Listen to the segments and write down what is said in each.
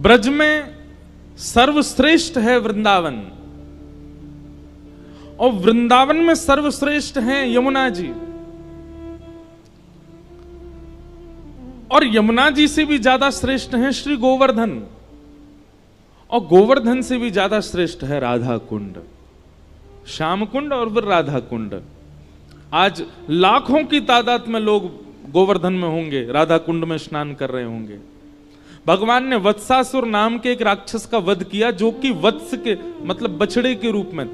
ब्रज में सर्वश्रेष्ठ है वृंदावन, और वृंदावन में सर्वश्रेष्ठ हैं यमुना जी, और यमुना जी से भी ज्यादा श्रेष्ठ हैं श्री गोवर्धन, और गोवर्धन से भी ज्यादा श्रेष्ठ है राधा कुंड, श्याम कुंड और फिर राधा कुंड। आज लाखों की तादाद में लोग गोवर्धन में होंगे, राधा कुंड में स्नान कर रहे होंगे। भगवान ने वत्सासुर नाम के एक राक्षस का वध किया, जो कि वत्स के मतलब बछड़े के रूप में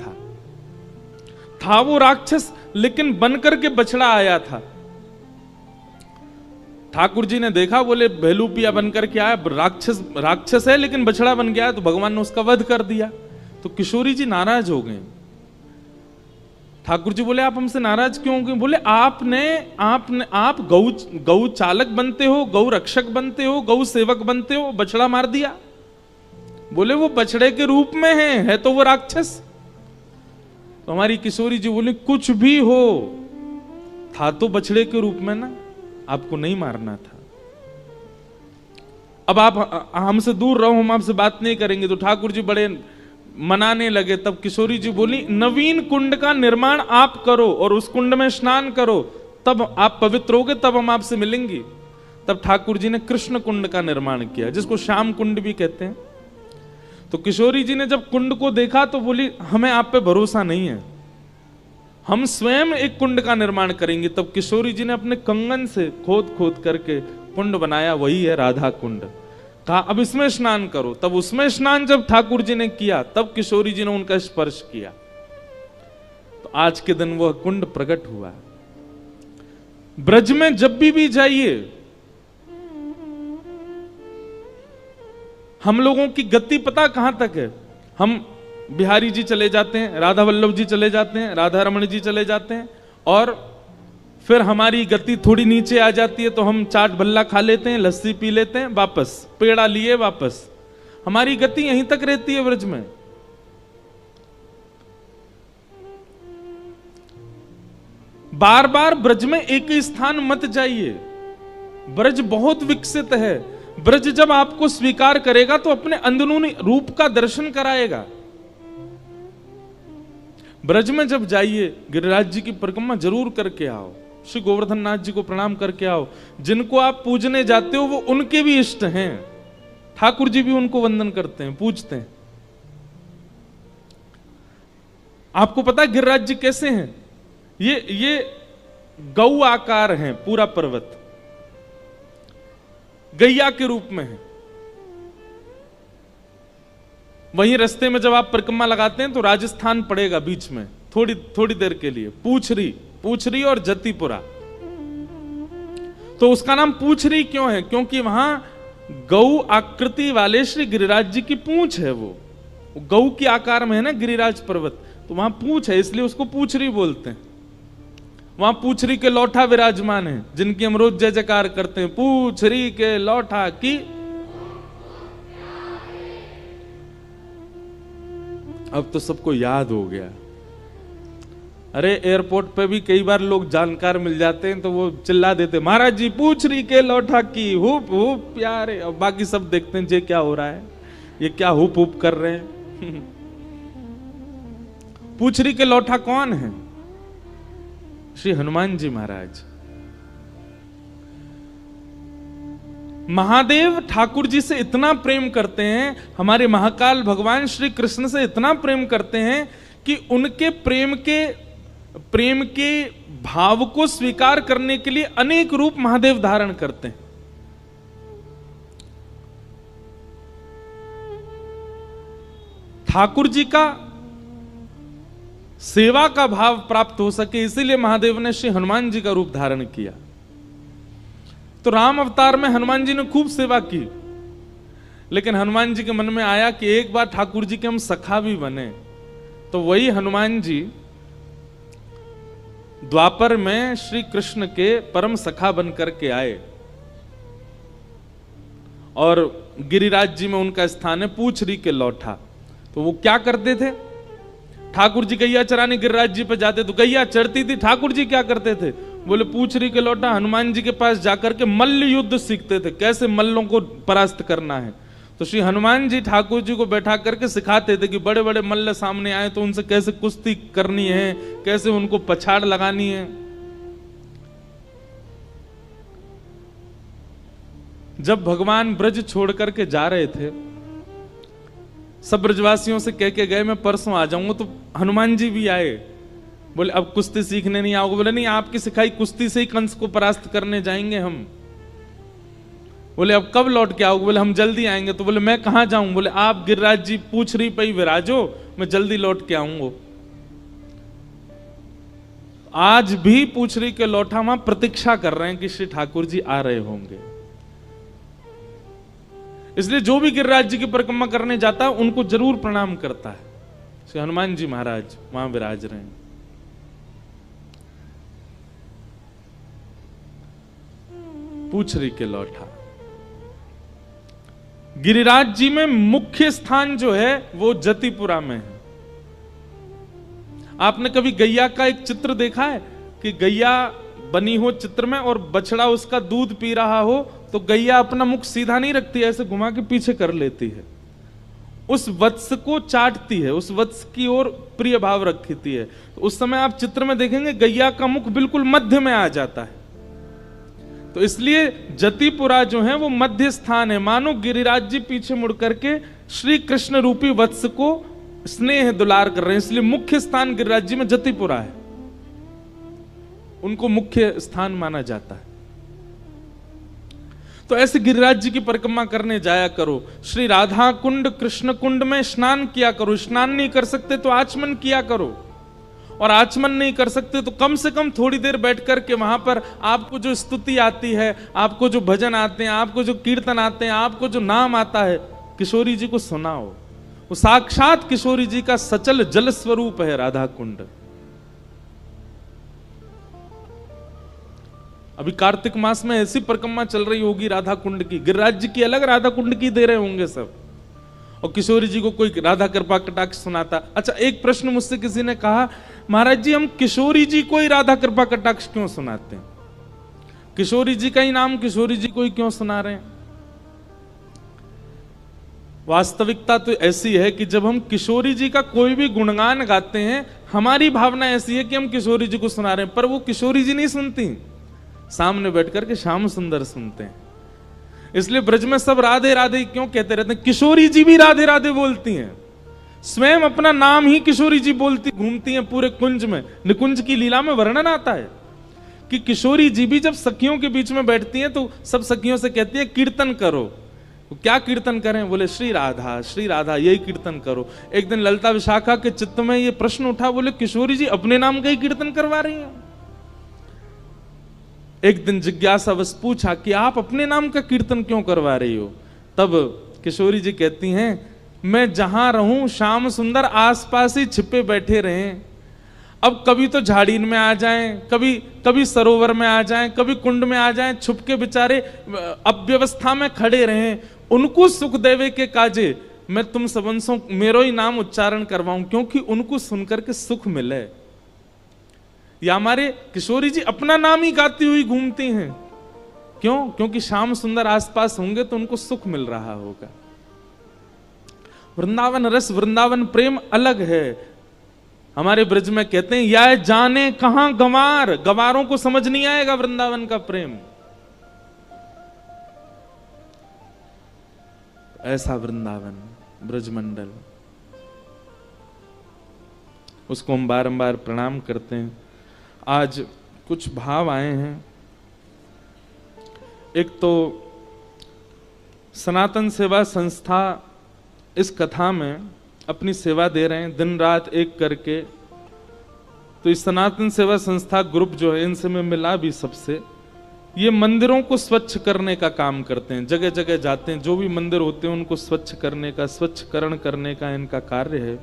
था वो राक्षस, लेकिन बनकर के बछड़ा आया था। ठाकुर जी ने देखा, बोले भेलूपिया बनकर के आया, राक्षस है लेकिन बछड़ा बन गया, तो भगवान ने उसका वध कर दिया। तो किशोरी जी नाराज हो गए। ठाकुर जी बोले आप हमसे नाराज क्यों हो गए? बोले आप गौ चालक बनते हो, गौ रक्षक बनते हो, गौ सेवक बनते हो, बछड़ा मार दिया। बोले वो बछड़े के रूप में है तो वो राक्षस। तो हमारी किशोरी जी बोले कुछ भी हो, था तो बछड़े के रूप में ना, आपको नहीं मारना था। अब आप हमसे दूर रहो, हम आपसे बात नहीं करेंगे। तो ठाकुर जी बड़े मनाने लगे। तब किशोरी जी बोली नवीन कुंड का निर्माण आप करो और उस कुंड में स्नान करो, तब आप पवित्र होगे, तब हम आपसे मिलेंगी। तब ठाकुर जी ने कृष्ण कुंड का निर्माण किया, जिसको श्याम कुंड भी कहते हैं। तो किशोरी जी ने जब कुंड को देखा तो बोली हमें आप पे भरोसा नहीं है, हम स्वयं एक कुंड का निर्माण करेंगे। तब किशोरी जी ने अपने कंगन से खोद करके कुंड बनाया, वही है राधा कुंड। कहा अब इसमें स्नान करो। तब उसमें स्नान जब ठाकुर जी ने किया, तब किशोरी जी ने उनका स्पर्श किया, तो आज के दिन वह कुंड प्रकट हुआ। ब्रज में जब भी जाइए, हम लोगों की गति पता कहां तक है? हम बिहारी जी चले जाते हैं, राधा वल्लभ जी चले जाते हैं, राधा रमण जी चले जाते हैं, और फिर हमारी गति थोड़ी नीचे आ जाती है तो हम चाट भल्ला खा लेते हैं, लस्सी पी लेते हैं, वापस पेड़ा लिए वापस। हमारी गति यहीं तक रहती है ब्रज में। बार बार ब्रज में एक ही स्थान मत जाइए। ब्रज बहुत विकसित है। ब्रज जब आपको स्वीकार करेगा तो अपने अंदरूनी रूप का दर्शन कराएगा। ब्रज में जब जाइए, गिरिराज जी की परिक्रमा जरूर करके आओ, श्री गोवर्धन नाथ जी को प्रणाम करके आओ। जिनको आप पूजने जाते हो वो उनके भी इष्ट हैं, ठाकुर जी भी उनको वंदन करते हैं, पूजते हैं। आपको पता है गिरिराज जी कैसे हैं? ये गौ आकार हैं, पूरा पर्वत गैया के रूप में है। वहीं रास्ते में जब आप परिक्रमा लगाते हैं तो राजस्थान पड़ेगा बीच में थोड़ी देर के लिए, पूछरी और जतीपुरा। तो उसका नाम पूछरी क्यों है? क्योंकि वहां गौ आकृति वाले श्री गिरिराज जी की पूंछ है। वो गौ के आकार में है ना गिरिराज पर्वत, तो वहां पूंछ है, इसलिए उसको पूछरी बोलते हैं। वहां पूछरी के लौठा विराजमान है, जिनकी हम रोज जय जयकार करते हैं, पूछरी के लौठा की। अब तो सबको याद हो गया। अरे एयरपोर्ट पे भी कई बार लोग जानकार मिल जाते हैं तो वो चिल्ला देते महाराज जी पूछरी के लौठा की हुप हुप प्यारे। अब बाकी सब देखते हैं ये क्या हो रहा है, ये क्या हुप हुप कर रहे हैं। पूछरी के लौठा कौन है? श्री हनुमान जी महाराज। महादेव ठाकुर जी से इतना प्रेम करते हैं, हमारे महाकाल भगवान श्री कृष्ण से इतना प्रेम करते हैं कि उनके प्रेम के भाव को स्वीकार करने के लिए अनेक रूप महादेव धारण करते हैं। ठाकुर जी का सेवा का भाव प्राप्त हो सके, इसीलिए महादेव ने श्री हनुमान जी का रूप धारण किया। तो राम अवतार में हनुमान जी ने खूब सेवा की, लेकिन हनुमान जी के मन में आया कि एक बार ठाकुर जी के हम सखा भी बने। तो वही हनुमान जी द्वापर में श्री कृष्ण के परम सखा बन करके आए, और गिरिराज जी में उनका स्थान है पूछरी के लौठा। तो वो क्या करते थे? ठाकुर जी गैया चराने गिरिराज जी पे जाते तो गैया चढ़ती थी, ठाकुर जी क्या करते थे? बोले पूछरी के लौटा हनुमान जी के पास जाकर के मल्ल युद्ध सीखते थे, कैसे मल्लों को परास्त करना है। तो श्री हनुमान जी ठाकुर जी को बैठा करके सिखाते थे कि बड़े बड़े मल्ल सामने आए तो उनसे कैसे कुश्ती करनी है, कैसे उनको पछाड़ लगानी है। जब भगवान ब्रज छोड़ करके जा रहे थे, सब ब्रजवासियों से कह के गए मैं परसों आ जाऊंगा, तो हनुमान जी भी आए। बोले अब कुश्ती सीखने नहीं आओगे? बोले नहीं, आपकी सिखाई कुश्ती से ही कंस को परास्त करने जाएंगे हम। बोले अब कब लौट के आओगे? बोले हम जल्दी आएंगे। तो बोले मैं कहां जाऊं? बोले आप गिरिराज जी पूछ रही पई विराजो, मैं जल्दी लौट के आऊंगा। आज भी पूछ रही के लौटा वहां प्रतीक्षा कर रहे हैं कि श्री ठाकुर जी आ रहे होंगे। इसलिए जो भी गिरिराज जी की परिक्रमा करने जाता है उनको जरूर प्रणाम करता है। श्री हनुमान जी महाराज वहां विराज रहे हैं। पूछ रही के लौटा। गिरिराज जी में मुख्य स्थान जो है वो जतिपुरा में है। आपने कभी गैया का एक चित्र देखा है कि गैया बनी हो चित्र में और बछड़ा उसका दूध पी रहा हो तो गैया अपना मुख सीधा नहीं रखती, ऐसे घुमा के पीछे कर लेती है, उस वत्स को चाटती है, उस वत्स की ओर प्रिय भाव रखती है। तो उस समय आप चित्र में देखेंगे गैया का मुख बिल्कुल मध्य में आ जाता है। तो इसलिए जतिपुरा जो है वो मध्य स्थान है। मानो गिरिराज जी पीछे मुड़ करके श्री कृष्ण रूपी वत्स को स्नेह दुलार कर रहे हैं, इसलिए मुख्य स्थान गिरिराज जी में जतिपुरा है, उनको मुख्य स्थान माना जाता है। तो ऐसे गिरिराज जी की परिक्रमा करने जाया करो। श्री राधा कुंड कृष्ण कुंड में स्नान किया करो। स्नान नहीं कर सकते तो आचमन किया करो, और आचमन नहीं कर सकते तो कम से कम थोड़ी देर बैठ करके वहां पर आपको जो स्तुति आती है, आपको जो भजन आते हैं, आपको जो कीर्तन आते हैं, आपको जो नाम आता है, किशोरी जी को सुनाओ। वो साक्षात किशोरी जी का सचल जल स्वरूप है राधा कुंड। अभी कार्तिक मास में ऐसी परिक्रमा चल रही होगी राधा कुंड की, गिरिराज जी की अलग, राधा कुंड की दे रहे होंगे सब, और किशोरी जी को कोई राधा कृपा कटाक्ष सुनाता। अच्छा, एक प्रश्न मुझसे किसी ने कहा, महाराज जी हम किशोरी जी को ही राधा कृपा कटाक्ष क्यों सुनाते हैं? किशोरी जी का ही नाम किशोरी जी को ही क्यों सुना रहे हैं? वास्तविकता तो ऐसी है कि जब हम किशोरी जी का कोई भी गुणगान गाते हैं, हमारी भावना ऐसी है कि हम किशोरी जी को सुना रहे हैं, पर वो किशोरी जी नहीं सुनती, सामने बैठ करके श्याम सुंदर सुनते हैं। इसलिए ब्रज में सब राधे राधे क्यों कहते रहते हैं? किशोरी जी भी राधे राधे बोलती हैं, स्वयं अपना नाम ही किशोरी जी बोलती घूमती हैं पूरे कुंज में। निकुंज की लीला में वर्णन आता है कि किशोरी जी भी जब सखियों के बीच में बैठती हैं तो सब सखियों से कहती हैं कीर्तन करो। क्या कीर्तन करें? बोले श्री राधा यही कीर्तन करो। एक दिन ललिता विशाखा के चित्त में ये प्रश्न उठा, बोले किशोरी जी अपने नाम का ही कीर्तन करवा रही हैं। एक दिन जिज्ञासा बस पूछा कि आप अपने नाम का कीर्तन क्यों करवा रही हो? तब किशोरी जी कहती हैं, मैं जहां रहूं श्याम सुंदर आसपास ही छिपे बैठे रहें। अब कभी तो झाड़ीन में आ जाएं, कभी सरोवर में आ जाएं, कभी कुंड में आ जाएं, छुप के बेचारे अव्यवस्था में खड़े रहें, उनको सुख देवे के काजे मैं तुम सबंसों मेरो ही नाम उच्चारण करवाऊं, क्योंकि उनको सुनकर के सुख मिले। या हमारे किशोरी जी अपना नाम ही गाती हुई घूमती हैं, क्यों? क्योंकि श्याम सुंदर आसपास होंगे तो उनको सुख मिल रहा होगा। वृंदावन रस, वृंदावन प्रेम अलग है। हमारे ब्रज में कहते हैं, या जाने कहां गंवार, गंवारों को समझ नहीं आएगा वृंदावन का प्रेम। ऐसा वृंदावन ब्रजमंडल, उसको हम बारंबार प्रणाम करते हैं। आज कुछ भाव आए हैं। एक तो सनातन सेवा संस्था इस कथा में अपनी सेवा दे रहे हैं दिन रात एक करके। तो इस सनातन सेवा संस्था ग्रुप जो है, इनसे मैं मिला भी सबसे, ये मंदिरों को स्वच्छ करने का काम करते हैं, जगह जगह जाते हैं, जो भी मंदिर होते हैं उनको स्वच्छ करने का, स्वच्छकरण करने का इनका कार्य है।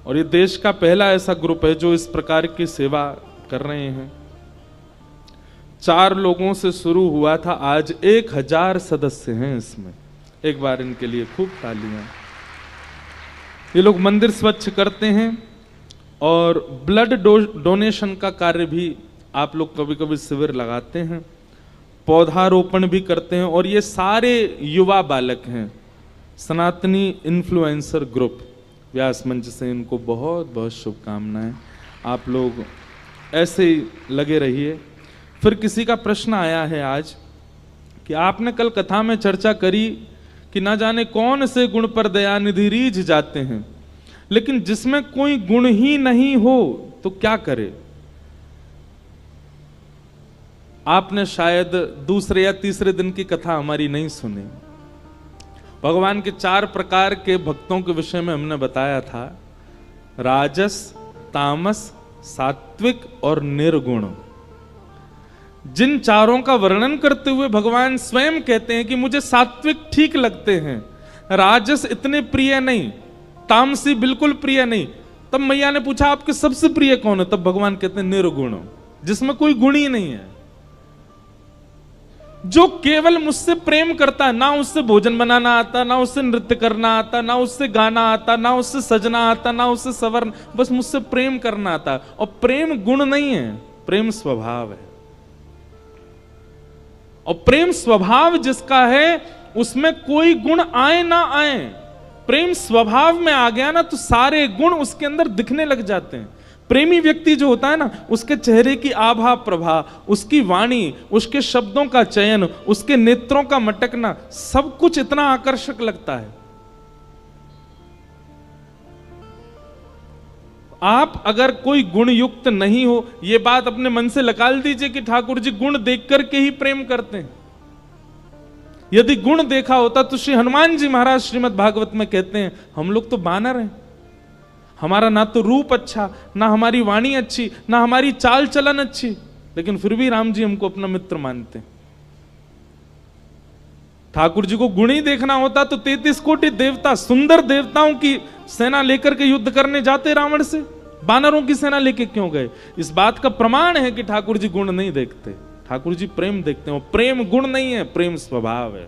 और ये देश का पहला ऐसा ग्रुप है जो इस प्रकार की सेवा कर रहे हैं। 4 लोगों से शुरू हुआ था, आज 1000 सदस्य हैं इसमें। एक बार इनके लिए खूब तालियां। ये लोग मंदिर स्वच्छ करते हैं और ब्लड डोनेशन का कार्य भी आप लोग कभी कभी शिविर लगाते हैं, पौधारोपण भी करते हैं। और ये सारे युवा बालक हैं, सनातनी इन्फ्लुएंसर ग्रुप व्यास मंच से इनको बहुत बहुत शुभकामनाएं। आप लोग ऐसे ही लगे रहिए। फिर किसी का प्रश्न आया है आज कि आपने कल कथा में चर्चा करी कि ना जाने कौन से गुण पर दयानिधि रीझ जाते हैं, लेकिन जिसमें कोई गुण ही नहीं हो तो क्या करे। आपने शायद दूसरे या तीसरे दिन की कथा हमारी नहीं सुनी। भगवान के 4 प्रकार के भक्तों के विषय में हमने बताया था, राजस, तामस, सात्विक और निर्गुण। जिन चारों का वर्णन करते हुए भगवान स्वयं कहते हैं कि मुझे सात्विक ठीक लगते हैं, राजस इतने प्रिय नहीं, तामसी बिल्कुल प्रिय नहीं। तब मैया ने पूछा आपके सबसे प्रिय कौन है? तब भगवान कहते हैं निर्गुण, जिसमें कोई गुण ही नहीं है, जो केवल मुझसे प्रेम करता है। ना उससे भोजन बनाना आता, ना उससे नृत्य करना आता, ना उससे गाना आता, ना उससे सजना आता, ना उससे सवरना, बस मुझसे प्रेम करना आता। और प्रेम गुण नहीं है, प्रेम स्वभाव है। और प्रेम स्वभाव जिसका है उसमें कोई गुण आए ना आए, प्रेम स्वभाव में आ गया ना तो सारे गुण उसके अंदर दिखने लग जाते हैं। प्रेमी व्यक्ति जो होता है ना, उसके चेहरे की आभा प्रभा, उसकी वाणी, उसके शब्दों का चयन, उसके नेत्रों का मटकना, सब कुछ इतना आकर्षक लगता है। आप अगर कोई गुण युक्त नहीं हो, यह बात अपने मन से निकाल दीजिए कि ठाकुर जी गुण देख करके ही प्रेम करते हैं। यदि गुण देखा होता तो श्री हनुमान जी महाराज श्रीमद् भागवत में कहते हैं, हम लोग तो बानर हैं, हमारा ना तो रूप अच्छा, ना हमारी वाणी अच्छी, ना हमारी चाल चलन अच्छी, लेकिन फिर भी राम जी हमको अपना मित्र मानते हैं। ठाकुर जी को गुण ही देखना होता तो 33 कोटि देवता, सुंदर देवताओं की सेना लेकर के युद्ध करने जाते रावण से, बानरों की सेना लेके क्यों गए? इस बात का प्रमाण है कि ठाकुर जी गुण नहीं देखते, ठाकुर जी प्रेम देखते हैं। प्रेम गुण नहीं है, प्रेम स्वभाव है।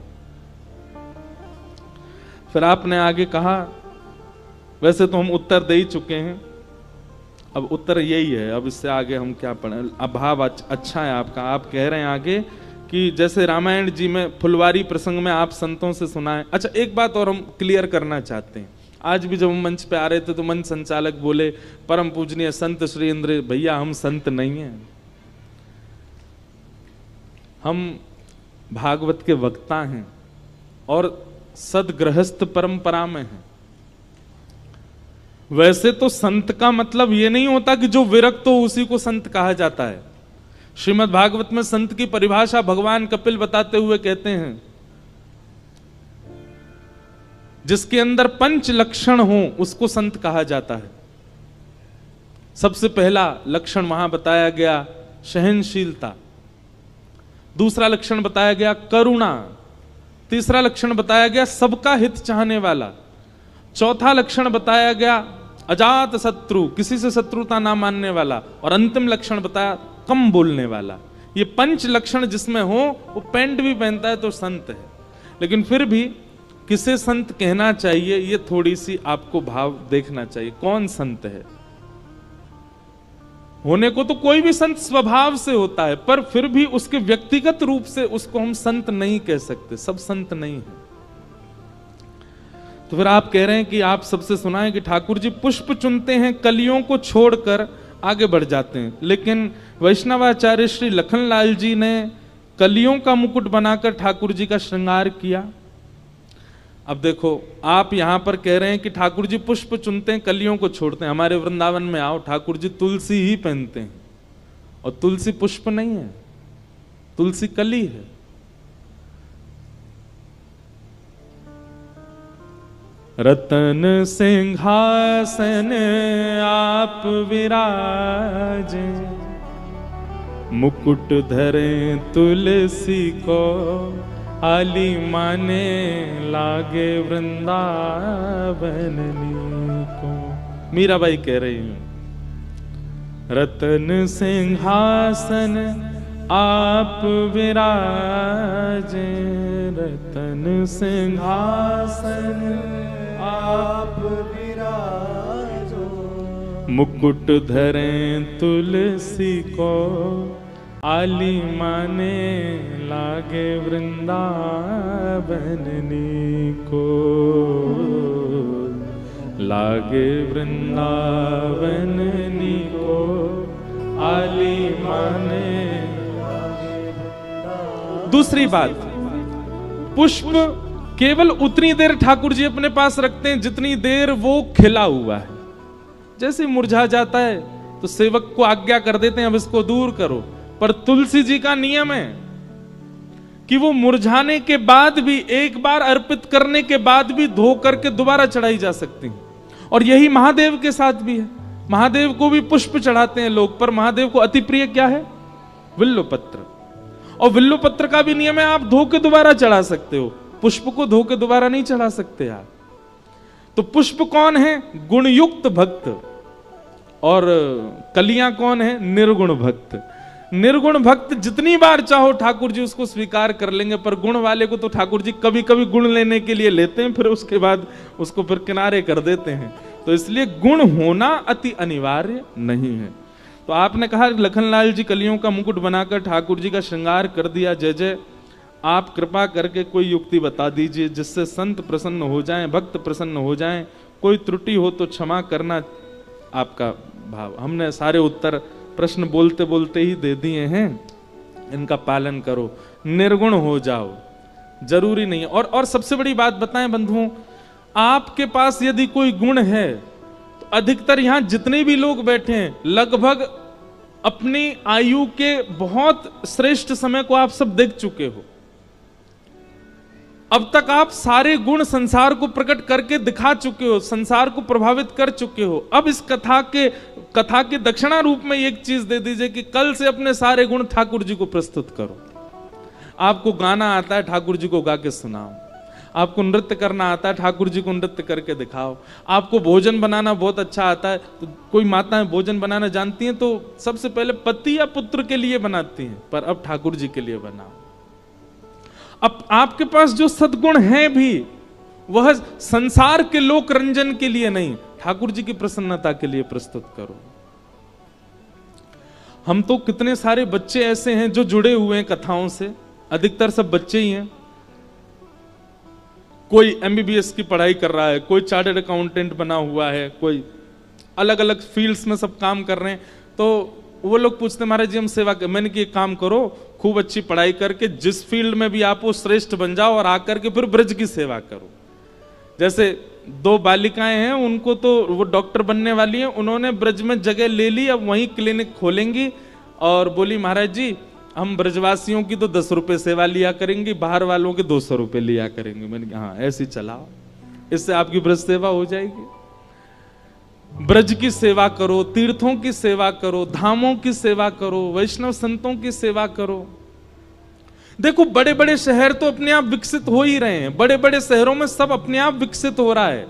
फिर आपने आगे कहा, वैसे तो हम उत्तर दे ही चुके हैं, अब उत्तर यही है, अब इससे आगे हम क्या पढ़ें। अब भाव अच्छा है आपका। आप कह रहे हैं आगे कि जैसे रामायण जी में फुलवारी प्रसंग में आप संतों से सुनाएं। अच्छा, एक बात और हम क्लियर करना चाहते हैं। आज भी जब हम मंच पे आ रहे थे तो मंच संचालक बोले, परम पूजनीय संत श्री इंद्र, भैया हम संत नहीं हैं, हम भागवत के वक्ता हैं और सदगृहस्थ परंपरा में हैं। वैसे तो संत का मतलब यह नहीं होता कि जो विरक्त हो उसी को संत कहा जाता है। श्रीमद् भागवत में संत की परिभाषा भगवान कपिल बताते हुए कहते हैं, जिसके अंदर 5 लक्षण हो उसको संत कहा जाता है। सबसे पहला लक्षण वहां बताया गया सहनशीलता, दूसरा लक्षण बताया गया करुणा, तीसरा लक्षण बताया गया सबका हित चाहने वाला, चौथा लक्षण बताया गया अजात शत्रु, किसी से शत्रुता ना मानने वाला, और अंतिम लक्षण बताया कम बोलने वाला। ये 5 लक्षण जिसमें हो वो पैंट भी पहनता है तो संत है। लेकिन फिर भी किसे संत कहना चाहिए ये थोड़ी सी आपको भाव देखना चाहिए, कौन संत है। होने को तो कोई भी संत स्वभाव से होता है, पर फिर भी उसके व्यक्तिगत रूप से उसको हम संत नहीं कह सकते, सब संत नहीं है। तो फिर आप कह रहे हैं कि आप सबसे सुना है कि ठाकुर जी पुष्प चुनते हैं, कलियों को छोड़कर आगे बढ़ जाते हैं। लेकिन वैष्णवाचार्य श्री लखनलाल जी ने कलियों का मुकुट बनाकर ठाकुर जी का श्रृंगार किया। अब देखो, आप यहां पर कह रहे हैं कि ठाकुर जी पुष्प चुनते हैं, कलियों को छोड़ते हैं। हमारे वृंदावन में आओ, ठाकुर जी तुलसी ही पहनते हैं, और तुलसी पुष्प नहीं है, तुलसी कली है। रतन सिंहासन आप विराजे, मुकुट धरे तुलसी को, आली माने लागे वृंदावन को। मीराबाई कह रही हूं, रतन सिंहासन आप विराजे, रतन सिंहासन आप विराजो, मुकुट धरे तुलसी को, आली माने लागे वृंदावन को। लागे वृंदावन नीको आली माने। दूसरी बात, पुष्प केवल उतनी देर ठाकुर जी अपने पास रखते हैं जितनी देर वो खिला हुआ है। जैसे मुरझा जाता है तो सेवक को आज्ञा कर देते हैं अब इसको दूर करो, पर तुलसी जी का नियम है कि वो मुरझाने के बाद भी, एक बार अर्पित करने के बाद भी धो करके दोबारा चढ़ाई जा सकती है। और यही महादेव के साथ भी है। महादेव को भी पुष्प चढ़ाते हैं लोग, पर महादेव को अति प्रिय क्या है? विल्लो पत्र। और विल्लो पत्र का भी नियम है आप धो के दोबारा चढ़ा सकते हो, पुष्प को धो के दोबारा नहीं चढ़ा सकते आप। तो पुष्प कौन है? गुणयुक्त भक्त। और कलियां कौन है? निर्गुण भक्त। निर्गुण भक्त जितनी बार चाहो ठाकुर जी उसको स्वीकार कर लेंगे, पर गुण वाले को तो ठाकुर जी कभी कभी गुण लेने के लिए लेते हैं, फिर उसके बाद उसको फिर किनारे कर देते हैं। तो इसलिए गुण होना अति अनिवार्य नहीं है। तो आपने कहा लखनलाल जी कलियों का मुकुट बनाकर ठाकुर जी का श्रृंगार कर दिया, जय जय। आप कृपा करके कोई युक्ति बता दीजिए जिससे संत प्रसन्न हो जाएं, भक्त प्रसन्न हो जाएं। कोई त्रुटि हो तो क्षमा करना, आपका भाव। हमने सारे उत्तर प्रश्न बोलते बोलते ही दे दिए हैं, इनका पालन करो, निर्गुण हो जाओ, जरूरी नहीं है। और सबसे बड़ी बात बताएं बंधुओं, आपके पास यदि कोई गुण है तो अधिकतर यहां जितने भी लोग बैठे हैं लगभग अपनी आयु के बहुत श्रेष्ठ समय को आप सब देख चुके हो। अब तक आप सारे गुण संसार को प्रकट करके दिखा चुके हो, संसार को प्रभावित कर चुके हो। अब इस कथा के दक्षिणा रूप में एक चीज दे दीजिए कि कल से अपने सारे गुण ठाकुर जी को प्रस्तुत करो। आपको गाना आता है, ठाकुर जी को गा के सुनाओ। आपको नृत्य करना आता है, ठाकुर जी को नृत्य करके दिखाओ। आपको भोजन बनाना बहुत अच्छा आता है, तो कोई माताएं भोजन बनाना जानती हैं तो सबसे पहले पति या पुत्र के लिए बनाती हैं, पर अब ठाकुर जी के लिए बनाओ। अब आपके पास जो सद्गुण हैं भी वह संसार के लोक रंजन के लिए नहीं, ठाकुर जी की प्रसन्नता के लिए प्रस्तुत करो। हम तो कितने सारे बच्चे ऐसे हैं जो जुड़े हुए हैं कथाओं से, अधिकतर सब बच्चे ही हैं। कोई एमबीबीएस की पढ़ाई कर रहा है, कोई चार्टर्ड अकाउंटेंट बना हुआ है, कोई अलग अलग फील्ड्स में सब काम कर रहे हैं। तो वो लोग पूछते महाराज जी हम सेवा कर, मैंने कि एक काम करो, खूब अच्छी पढ़ाई करके जिस फील्ड में भी आप वो श्रेष्ठ बन जाओ और आकर के फिर ब्रज की सेवा करो। जैसे दो बालिकाएं हैं, उनको तो वो डॉक्टर बनने वाली हैं, उन्होंने ब्रज में जगह ले ली, अब वहीं क्लिनिक खोलेंगी और बोली महाराज जी हम ब्रजवासियों की तो 10 रुपए सेवा लिया करेंगी, बाहर वालों के 200 रुपए लिया करेंगे। मैंने कहा हाँ ऐसी चलाओ, इससे आपकी ब्रज सेवा हो जाएगी। ब्रज की सेवा करो, तीर्थों की सेवा करो, धामों की सेवा करो, वैष्णव संतों की सेवा करो। देखो बड़े बड़े शहर तो अपने आप विकसित हो ही रहे हैं, बड़े बड़े शहरों में सब अपने आप विकसित हो रहा है।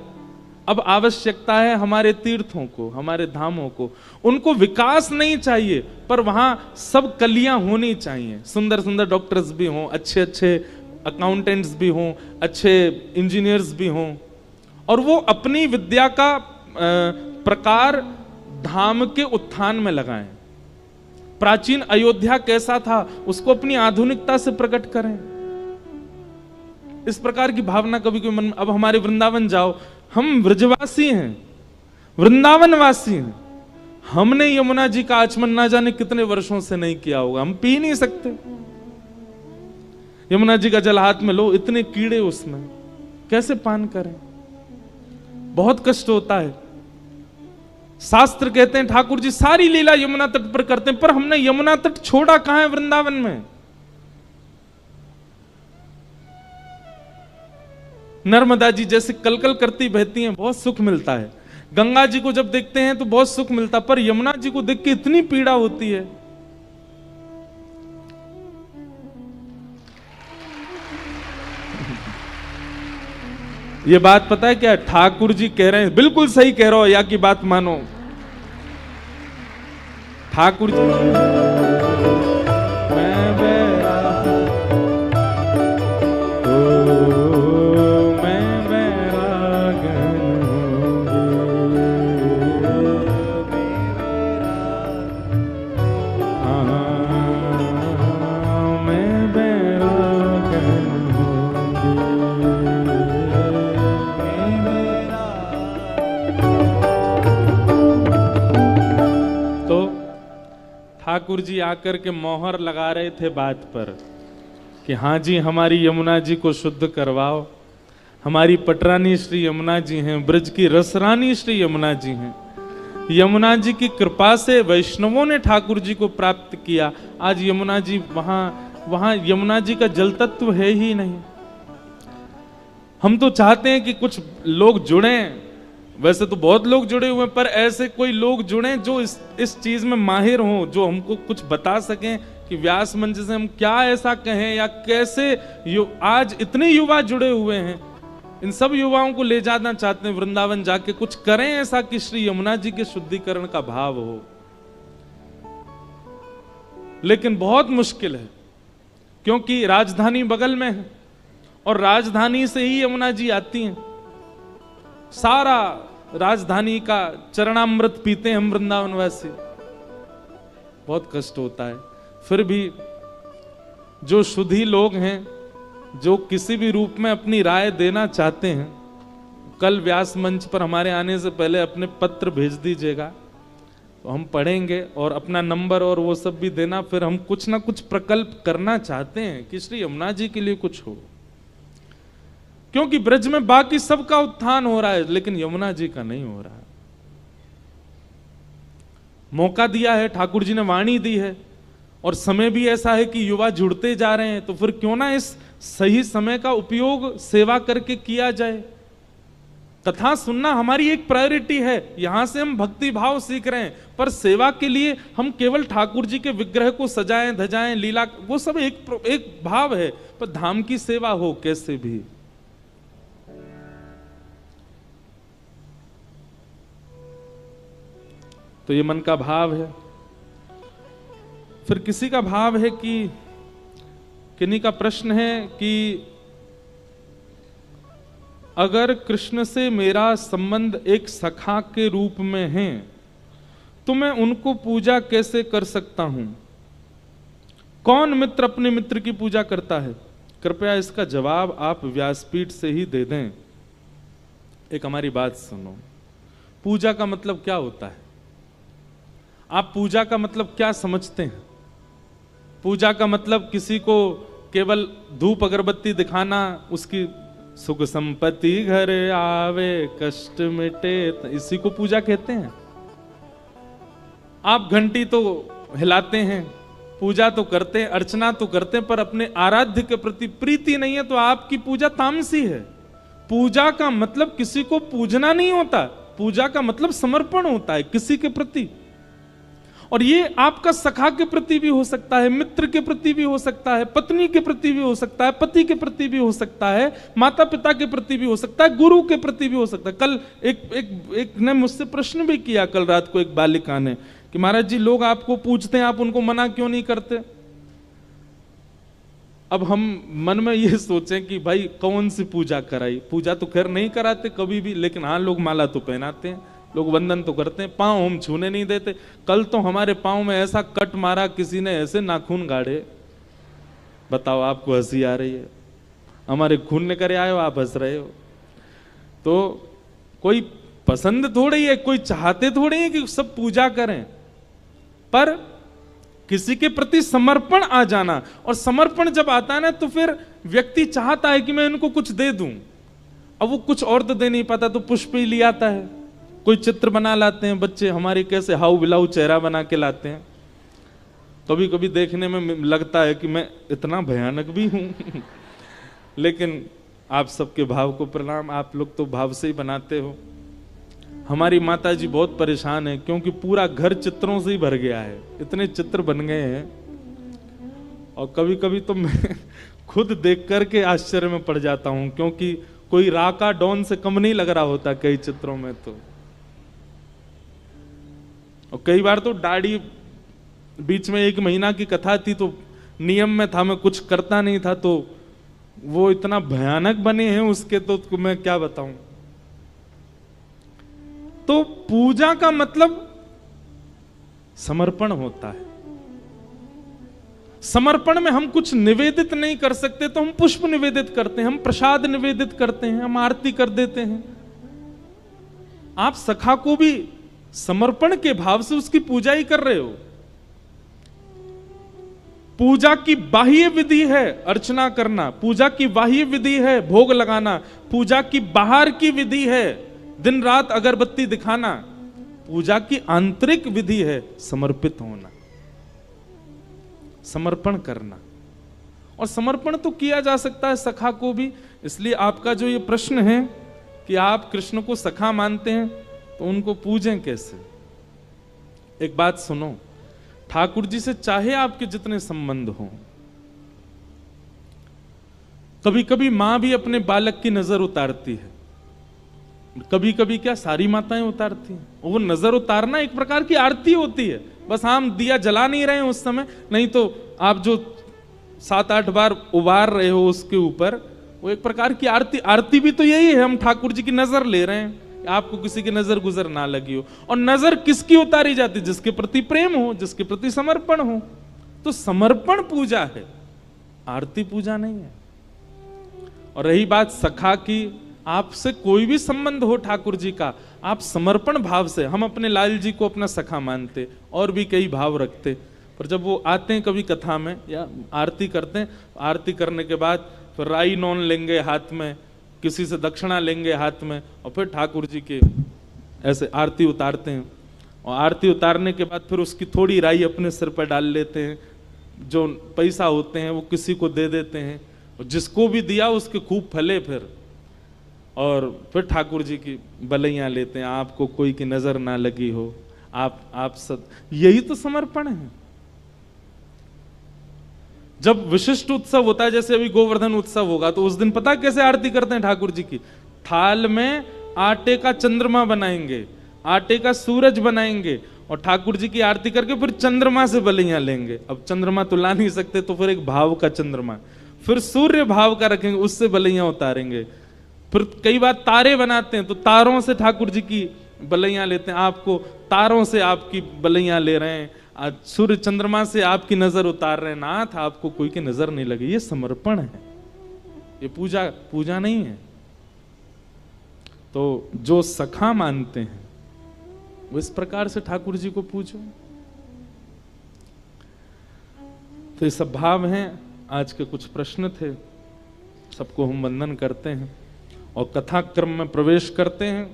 अब आवश्यकता है हमारे तीर्थों को, हमारे धामों को, उनको विकास नहीं चाहिए पर वहां सब कलियां होनी चाहिए। सुंदर सुंदर डॉक्टर्स भी हों, अच्छे अच्छे अकाउंटेंट्स भी हों, अच्छे इंजीनियर्स भी हों, और वो अपनी विद्या का प्रकार धाम के उत्थान में लगाएं। प्राचीन अयोध्या कैसा था उसको अपनी आधुनिकता से प्रकट करें। इस प्रकार की भावना कभी कोई मन में, अब हमारे वृंदावन जाओ, हम ब्रजवासी हैं, वृंदावनवासी हैं, हमने यमुना जी का आचमन ना जाने कितने वर्षों से नहीं किया होगा, हम पी नहीं सकते। यमुना जी का जल हाथ में लो, इतने कीड़े उसमें, कैसे पान करें, बहुत कष्ट होता है। शास्त्र कहते हैं ठाकुर जी सारी लीला यमुना तट पर करते हैं, पर हमने यमुना तट छोड़ा कहां है वृंदावन में। नर्मदा जी जैसे कलकल करती बहती हैं, बहुत सुख मिलता है। गंगा जी को जब देखते हैं तो बहुत सुख मिलता, पर यमुना जी को देख के इतनी पीड़ा होती है। ये बात पता है क्या ठाकुर जी कह रहे हैं, बिल्कुल सही कह रहे हो, या की बात मानो। ठाकुर जी ठाकुर जी आकर के मोहर लगा रहे थे बात पर कि हाँ जी हमारी यमुना जी को शुद्ध करवाओ। हमारी पटरानी श्री यमुना जी हैं, ब्रज की रसरानी श्री यमुना जी हैं। यमुना जी की कृपा से वैष्णवों ने ठाकुर जी को प्राप्त किया। आज यमुना जी वहां यमुना जी का जल तत्व है ही नहीं। हम तो चाहते हैं कि कुछ लोग जुड़े, वैसे तो बहुत लोग जुड़े हुए हैं, पर ऐसे कोई लोग जुड़े जो इस चीज में माहिर हों, जो हमको कुछ बता सकें कि व्यास मंच से हम क्या ऐसा कहें या कैसे। आज इतने युवा जुड़े हुए हैं, इन सब युवाओं को ले जाना चाहते हैं वृंदावन, जाके कुछ करें ऐसा कि श्री यमुना जी के शुद्धिकरण का भाव हो। लेकिन बहुत मुश्किल है, क्योंकि राजधानी बगल में है और राजधानी से ही यमुना जी आती हैं। सारा राजधानी का चरणामृत पीते हैं हम वृंदावनवासी, बहुत कष्ट होता है। फिर भी जो शुद्धि लोग हैं, जो किसी भी रूप में अपनी राय देना चाहते हैं, कल व्यास मंच पर हमारे आने से पहले अपने पत्र भेज दीजिएगा, तो हम पढ़ेंगे और अपना नंबर और वो सब भी देना। फिर हम कुछ ना कुछ प्रकल्प करना चाहते हैं कि श्री यमुना जी के लिए कुछ हो, क्योंकि ब्रज में बाकी सबका उत्थान हो रहा है लेकिन यमुना जी का नहीं हो रहा है। मौका दिया है, ठाकुर जी ने वाणी दी है और समय भी ऐसा है कि युवा जुड़ते जा रहे हैं, तो फिर क्यों ना इस सही समय का उपयोग सेवा करके किया जाए। कथा सुनना हमारी एक प्रायोरिटी है, यहां से हम भक्ति भाव सीख रहे हैं, पर सेवा के लिए हम केवल ठाकुर जी के विग्रह को सजाएं धजाएं, लीला, वो सब एक भाव है, पर धाम की सेवा हो कैसे भी। तो ये मन का भाव है। फिर किसी का भाव है कि किन्हीं का प्रश्न है कि अगर कृष्ण से मेरा संबंध एक सखा के रूप में है तो मैं उनको पूजा कैसे कर सकता हूं? कौन मित्र अपने मित्र की पूजा करता है? कृपया इसका जवाब आप व्यासपीठ से ही दे दें। एक हमारी बात सुनो, पूजा का मतलब क्या होता है? आप पूजा का मतलब क्या समझते हैं? पूजा का मतलब किसी को केवल धूप अगरबत्ती दिखाना, उसकी सुख संपत्ति घर आवे कष्ट मिटे, इसी को पूजा कहते हैं। आप घंटी तो हिलाते हैं, पूजा तो करते हैं, अर्चना तो करते हैं, पर अपने आराध्य के प्रति प्रीति नहीं है तो आपकी पूजा तामसी है। पूजा का मतलब किसी को पूजना नहीं होता, पूजा का मतलब समर्पण होता है किसी के प्रति। और ये आपका सखा के प्रति भी हो सकता है, मित्र के प्रति भी हो सकता है, पत्नी के प्रति भी हो सकता है, पति के प्रति भी हो सकता है, माता पिता के प्रति भी हो सकता है, गुरु के प्रति भी हो सकता है। कल एक ने मुझसे प्रश्न भी किया, कल रात को एक बालिका ने, कि महाराज जी लोग आपको पूछते हैं, आप उनको मना क्यों नहीं करते? अब हम मन में ये सोचें कि भाई कौन सी पूजा कराई? पूजा तो खैर नहीं कराते कभी भी, लेकिन हाँ लोग माला तो पहनाते हैं, लोग वंदन तो करते हैं, पांव हम छूने नहीं देते। कल तो हमारे पांव में ऐसा कट मारा किसी ने, ऐसे नाखून गाड़े, बताओ आपको हंसी आ रही है? हमारे खून ने करे आए हो, आप हंस रहे हो। तो कोई पसंद थोड़ी है, कोई चाहते थोड़ी है कि सब पूजा करें, पर किसी के प्रति समर्पण आ जाना, और समर्पण जब आता है ना तो फिर व्यक्ति चाहता है कि मैं इनको कुछ दे दूं। अब वो कुछ और तो दे नहीं पाता तो पुष्प ही ले आता है, कोई चित्र बना लाते हैं बच्चे हमारे, कैसे हाउ बिलाऊ चेहरा बना के लाते हैं। कभी कभी देखने में लगता है कि मैं इतना भयानक भी हूं लेकिन आप सबके भाव को प्रणाम, आप लोग तो भाव से ही बनाते हो। हमारी माता जी बहुत परेशान है क्योंकि पूरा घर चित्रों से ही भर गया है, इतने चित्र बन गए हैं, और कभी कभी तो मैं खुद देख करके आश्चर्य में पड़ जाता हूं, क्योंकि कोई राका डॉन से कम नहीं लग रहा होता कई चित्रों में तो। और कई बार तो दाढ़ी, बीच में 1 महीना की कथा थी तो नियम में था, मैं कुछ करता नहीं था, तो वो इतना भयानक बने हैं उसके, तो मैं क्या बताऊं। तो पूजा का मतलब समर्पण होता है। समर्पण में हम कुछ निवेदित नहीं कर सकते तो हम पुष्प निवेदित करते हैं, हम प्रसाद निवेदित करते हैं, हम आरती कर देते हैं। आप सखा को भी समर्पण के भाव से उसकी पूजा ही कर रहे हो। पूजा की बाह्य विधि है अर्चना करना, पूजा की बाह्य विधि है भोग लगाना, पूजा की बाहर की विधि है दिन रात अगरबत्ती दिखाना, पूजा की आंतरिक विधि है समर्पित होना, समर्पण करना। और समर्पण तो किया जा सकता है सखा को भी। इसलिए आपका जो ये प्रश्न है कि आप कृष्ण को सखा मानते हैं तो उनको पूजें कैसे। एक बात सुनो, ठाकुर जी से चाहे आपके जितने संबंध हों, कभी कभी मां भी अपने बालक की नजर उतारती है, कभी कभी क्या सारी माताएं उतारती हैं। वो नजर उतारना एक प्रकार की आरती होती है। बस हम दिया जला नहीं रहे हैं उस समय, नहीं तो आप जो 7-8 बार उबार रहे हो उसके ऊपर, वो एक प्रकार की आरती। आरती भी तो यही है, हम ठाकुर जी की नजर ले रहे हैं, आपको किसी की नजर गुजर ना लगी हो। और नजर किसकी उतारी जाती? जिसके प्रति प्रेम हो, जिसके प्रति समर्पण हो। तो समर्पण पूजा है, आरती पूजा नहीं है। और रही बात सखा की, आपसे कोई भी संबंध हो ठाकुर जी का, आप समर्पण भाव से, हम अपने लाल जी को अपना सखा मानते और भी कई भाव रखते, पर जब वो आते हैं कभी कथा में या आरती करते हैं, आरती करने के बाद फिर राई नौन लेंगे हाथ में, किसी से दक्षिणा लेंगे हाथ में, और फिर ठाकुर जी के ऐसे आरती उतारते हैं। और आरती उतारने के बाद फिर उसकी थोड़ी राई अपने सिर पर डाल लेते हैं, जो पैसा होते हैं वो किसी को दे देते हैं, और जिसको भी दिया उसके खूब फले फिर। और फिर ठाकुर जी की बलैया लेते हैं, आपको कोई की नजर ना लगी हो, आप सब। यही तो समर्पण है। जब विशिष्ट उत्सव होता है, जैसे अभी गोवर्धन उत्सव होगा, तो उस दिन पता कैसे आरती करते हैं ठाकुर जी की? थाल में आटे का चंद्रमा बनाएंगे, आटे का सूरज बनाएंगे, और ठाकुर जी की आरती करके फिर चंद्रमा से बलैया लेंगे। अब चंद्रमा तो ला नहीं सकते, तो फिर एक भाव का चंद्रमा, फिर सूर्य भाव का रखेंगे, उससे बलैया उतारेंगे। फिर कई बार तारे बनाते हैं, तो तारों से ठाकुर जी की बलैया लेते हैं, आपको तारों से आपकी बलैया ले रहे हैं, आज सूर्य चंद्रमा से आपकी नजर उतार रहे हैं, नाथ आपको कोई की नजर नहीं लगे। ये समर्पण है, ये पूजा नहीं है। तो जो सखा मानते हैं वो इस प्रकार से ठाकुर जी को पूजो। तो ये सब भाव हैं। आज के कुछ प्रश्न थे, सबको हम वंदन करते हैं और कथा क्रम में प्रवेश करते हैं।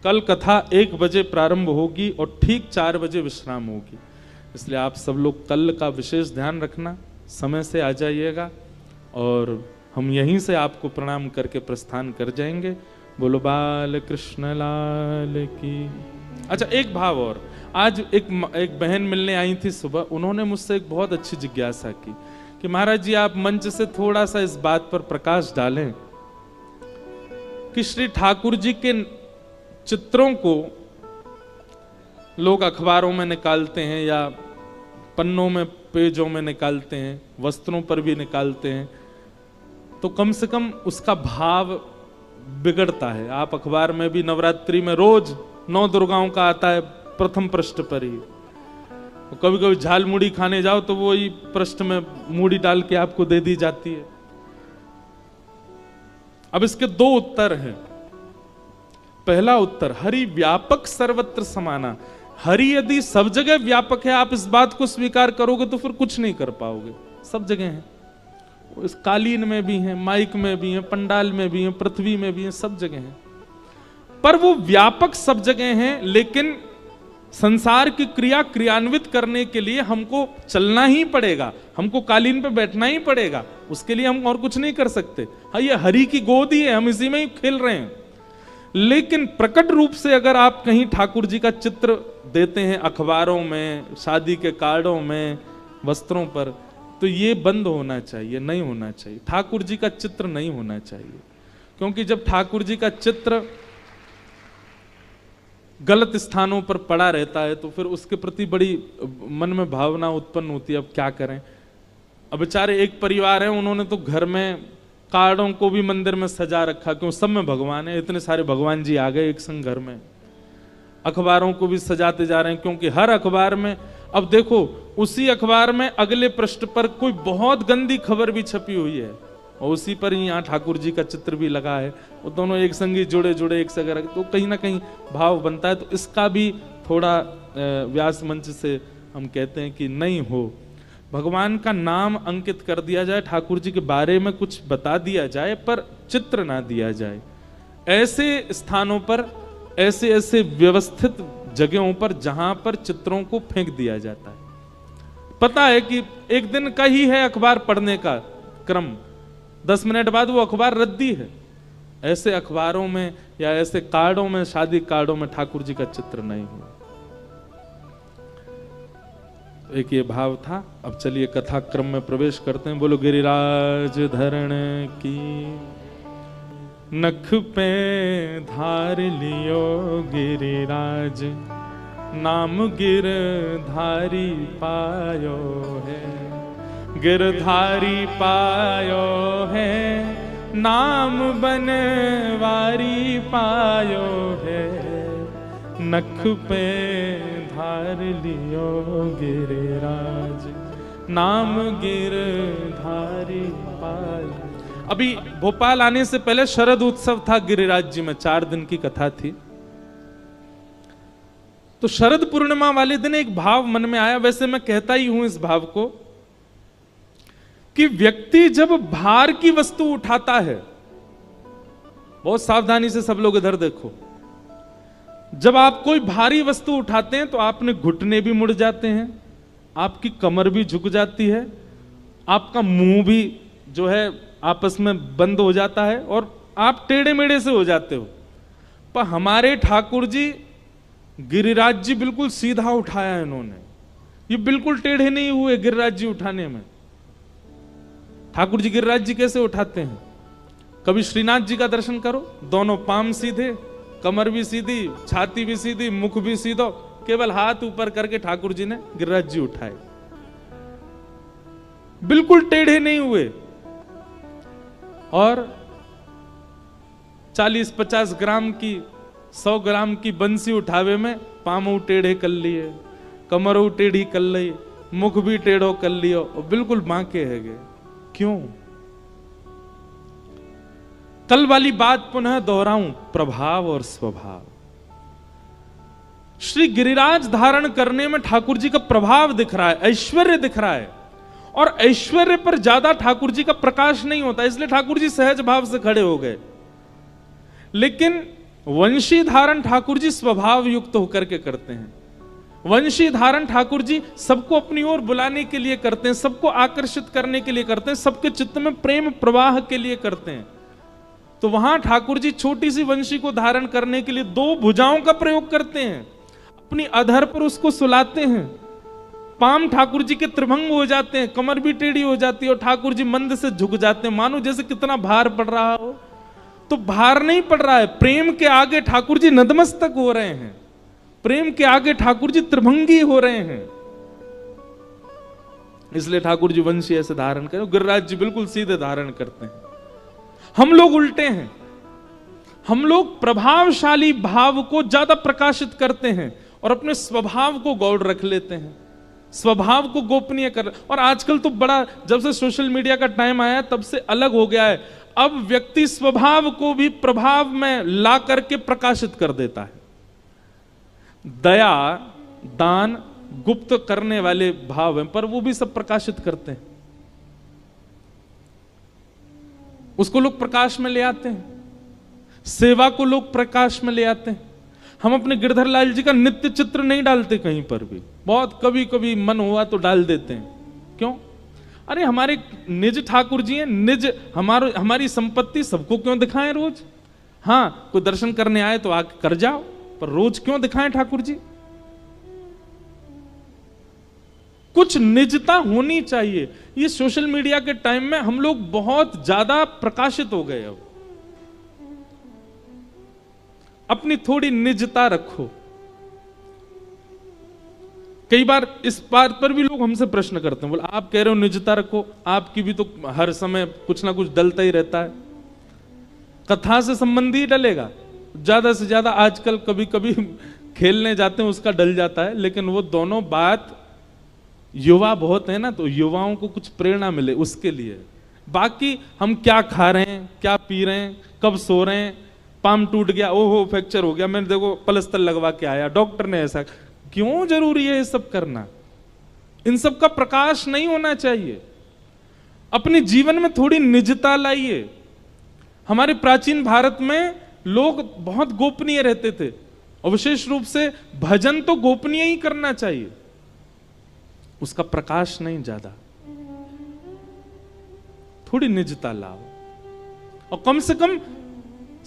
कल कथा 1 बजे प्रारंभ होगी और ठीक 4 बजे विश्राम होगी, इसलिए आप सब लोग कल का विशेष ध्यान रखना, समय से आ जाइएगा और हम यहीं से आपको प्रणाम करके प्रस्थान कर जाएंगे। बोलो बाल कृष्ण लाल की। अच्छा, एक भाव और, आज एक बहन मिलने आई थी सुबह, उन्होंने मुझसे एक बहुत अच्छी जिज्ञासा की कि महाराज जी आप मंच से थोड़ा सा इस बात पर प्रकाश डालें कि श्री ठाकुर जी के चित्रों को लोग अखबारों में निकालते हैं या पन्नों में, पेजों में निकालते हैं, वस्त्रों पर भी निकालते हैं, तो कम से कम उसका भाव बिगड़ता है। आप अखबार में भी नवरात्रि में रोज 9 दुर्गाओं का आता है प्रथम पृष्ठ पर ही, कभी कभी झाल मुड़ी खाने जाओ तो वो ही पृष्ठ में मूड़ी डाल के आपको दे दी जाती है। अब इसके 2 उत्तर हैं। पहला उत्तर, हरि व्यापक सर्वत्र समाना। हरि यदि सब जगह व्यापक है, आप इस बात को स्वीकार करोगे तो फिर कुछ नहीं कर पाओगे। सब जगह है, इस कालीन में भी है, माइक में भी है, पंडाल में भी है, पृथ्वी में भी है, सब जगह है। पर वो व्यापक सब जगह है, लेकिन संसार की क्रिया क्रियान्वित करने के लिए हमको चलना ही पड़ेगा, हमको कालीन पे बैठना ही पड़ेगा, उसके लिए हम और कुछ नहीं कर सकते। हाँ, ये हरि की गोद ही है, हम इसी में ही खेल रहे हैं। लेकिन प्रकट रूप से अगर आप कहीं ठाकुर जी का चित्र देते हैं अखबारों में, शादी के कार्डों में, वस्त्रों पर, तो ये बंद होना चाहिए, नहीं होना चाहिए। ठाकुर जी का चित्र नहीं होना चाहिए, क्योंकि जब ठाकुर जी का चित्र गलत स्थानों पर पड़ा रहता है तो फिर उसके प्रति बड़ी मन में भावना उत्पन्न होती है। अब क्या करें। अब बेचारे एक परिवार है, उन्होंने तो घर में कार्डों को भी मंदिर में सजा रखा, क्यों सब में भगवान है, इतने सारे भगवान जी आ गए एक संग घर में। अखबारों को भी सजाते जा रहे हैं, क्योंकि हर अखबार में, अब देखो उसी अखबार में अगले पृष्ठ पर कोई बहुत गंदी खबर भी छपी हुई है और उसी पर ही यहाँ ठाकुर जी का चित्र भी लगा है, वो दोनों एक संगी जुड़े जुड़े एक सगर, तो कहीं ना कहीं भाव बनता है। तो इसका भी थोड़ा व्यास मंच से हम कहते हैं कि नहीं हो। भगवान का नाम अंकित कर दिया जाए, ठाकुर जी के बारे में कुछ बता दिया जाए, पर चित्र ना दिया जाए। ऐसे स्थानों पर, ऐसे ऐसे व्यवस्थित जगहों पर जहां पर चित्रों को फेंक दिया जाता है। पता है कि एक दिन का ही है अखबार पढ़ने का क्रम, 10 मिनट बाद वो अखबार रद्दी है। ऐसे अखबारों में या ऐसे कार्डों में, शादी कार्डों में ठाकुर जी का चित्र नहीं हुआ। एक ये भाव था। अब चलिए कथा क्रम में प्रवेश करते हैं। बोलो गिरिराज धरण की, नख पे धार लियो गिरिराज, नाम गिरधारी पायो है। गिरधारी पायो है, नाम बनवारी पायो है। नख पे धार लियो गिरिराज, नाम गिरधारी पायो। अभी भोपाल आने से पहले शरद उत्सव था गिरिराज जी में, 4 दिन की कथा थी। तो शरद पूर्णिमा वाले दिन एक भाव मन में आया, वैसे मैं कहता ही हूं इस भाव को, कि व्यक्ति जब भार की वस्तु उठाता है, बहुत सावधानी से सब लोग इधर देखो, जब आप कोई भारी वस्तु उठाते हैं तो आपने घुटने भी मुड़ जाते हैं, आपकी कमर भी झुक जाती है, आपका मुंह भी जो है आपस में बंद हो जाता है और आप टेढ़े मेढ़े से हो जाते हो। पर हमारे ठाकुर जी गिरिराज जी बिल्कुल सीधा उठाया है इन्होंने, ये बिल्कुल टेढ़े नहीं हुए गिरिराज जी उठाने में। ठाकुर जी गिरिराज जी कैसे उठाते हैं? कभी श्रीनाथ जी का दर्शन करो, दोनों पाम सीधे, कमर भी सीधी, छाती भी सीधी, मुख भी सीधो, केवल हाथ ऊपर करके ठाकुर जी ने गिरिराज जी उठाए, बिल्कुल टेढ़े नहीं हुए। और 40-50 ग्राम की, 100 ग्राम की बंसी उठावे में पामू टेढ़े कर लिए, कमरों टेढ़ी कर ली, मुख भी टेढ़ो कर लियो, और बिल्कुल बांके है गए। क्यों? कल वाली बात पुनः दोहराऊं, प्रभाव और स्वभाव। श्री गिरिराज धारण करने में ठाकुर जी का प्रभाव दिख रहा है, ऐश्वर्य दिख रहा है, और ऐश्वर्य पर ज्यादा ठाकुर जी का प्रकाश नहीं होता, इसलिए ठाकुर जी सहज भाव से खड़े हो गए। लेकिन वंशी धारण ठाकुर जी स्वभाव युक्त होकर के करते हैं। वंशी धारण ठाकुर जी सबको अपनी ओर बुलाने के लिए करते हैं, सबको आकर्षित करने के लिए करते हैं, सबके चित्त में प्रेम प्रवाह के लिए करते हैं। तो वहां ठाकुर जी छोटी सी वंशी को धारण करने के लिए 2 भुजाओं का प्रयोग करते हैं, अपनी अधर पर उसको सुलाते हैं, पाम ठाकुर जी के त्रिभंग हो जाते हैं, कमर भी टेढ़ी हो जाती है और ठाकुर जी मंद से झुक जाते हैं, मानो जैसे कितना भार पड़ रहा हो। तो भार नहीं पड़ रहा है, प्रेम के आगे ठाकुर जी नतमस्तक हो रहे हैं, प्रेम के आगे ठाकुर जी त्रिभंगी हो रहे हैं। इसलिए ठाकुर जी वंशी ऐसे धारण करें, गिरिराज जी बिल्कुल सीधे धारण करते हैं। हम लोग उल्टे हैं, हम लोग प्रभावशाली भाव को ज्यादा प्रकाशित करते हैं और अपने स्वभाव को गौड़ रख लेते हैं, स्वभाव को गोपनीय कर। और आजकल तो बड़ा, जब से सोशल मीडिया का टाइम आया तब से अलग हो गया है। अब व्यक्ति स्वभाव को भी प्रभाव में ला करके प्रकाशित कर देता है। दया, दान गुप्त करने वाले भाव हैं, पर वो भी सब प्रकाशित करते हैं, उसको लोग प्रकाश में ले आते हैं, सेवा को लोग प्रकाश में ले आते हैं। हम अपने गिरधर लाल जी का नित्य चित्र नहीं डालते कहीं पर भी, बहुत कभी कभी मन हुआ तो डाल देते हैं। क्यों? अरे हमारे निज ठाकुर जी हैं, निज हमारी संपत्ति सबको क्यों दिखाएं रोज? हाँ, कोई दर्शन करने आए तो आके कर जाओ, पर रोज क्यों दिखाएं ठाकुर जी? कुछ निजता होनी चाहिए। ये सोशल मीडिया के टाइम में हम लोग बहुत ज्यादा प्रकाशित हो गए। अब अपनी थोड़ी निजता रखो। कई बार इस बात पर भी लोग हमसे प्रश्न करते हैं, बोले आप कह रहे हो निजता रखो, आपकी भी तो हर समय कुछ ना कुछ डलता ही रहता है। कथा से संबंधी ही डलेगा, ज्यादा से ज्यादा आजकल कभी कभी खेलने जाते हैं उसका डल जाता है, लेकिन वो दोनों बात, युवा बहुत है ना, तो युवाओं को कुछ प्रेरणा मिले उसके लिए। बाकी हम क्या खा रहे हैं, क्या पी रहे हैं, कब सो रहे हैं, पाम टूट गया, ओहो फ्रैक्चर हो गया, मैंने देखो प्लास्टर लगवा के आया, डॉक्टर ने ऐसा, क्यों जरूरी है ये सब करना? इन सब का प्रकाश नहीं होना चाहिए। अपने जीवन में थोड़ी निजता लाइए। हमारे प्राचीन भारत में लोग बहुत गोपनीय रहते थे, और विशेष रूप से भजन तो गोपनीय ही करना चाहिए, उसका प्रकाश नहीं ज्यादा। थोड़ी निजता लाओ, और कम से कम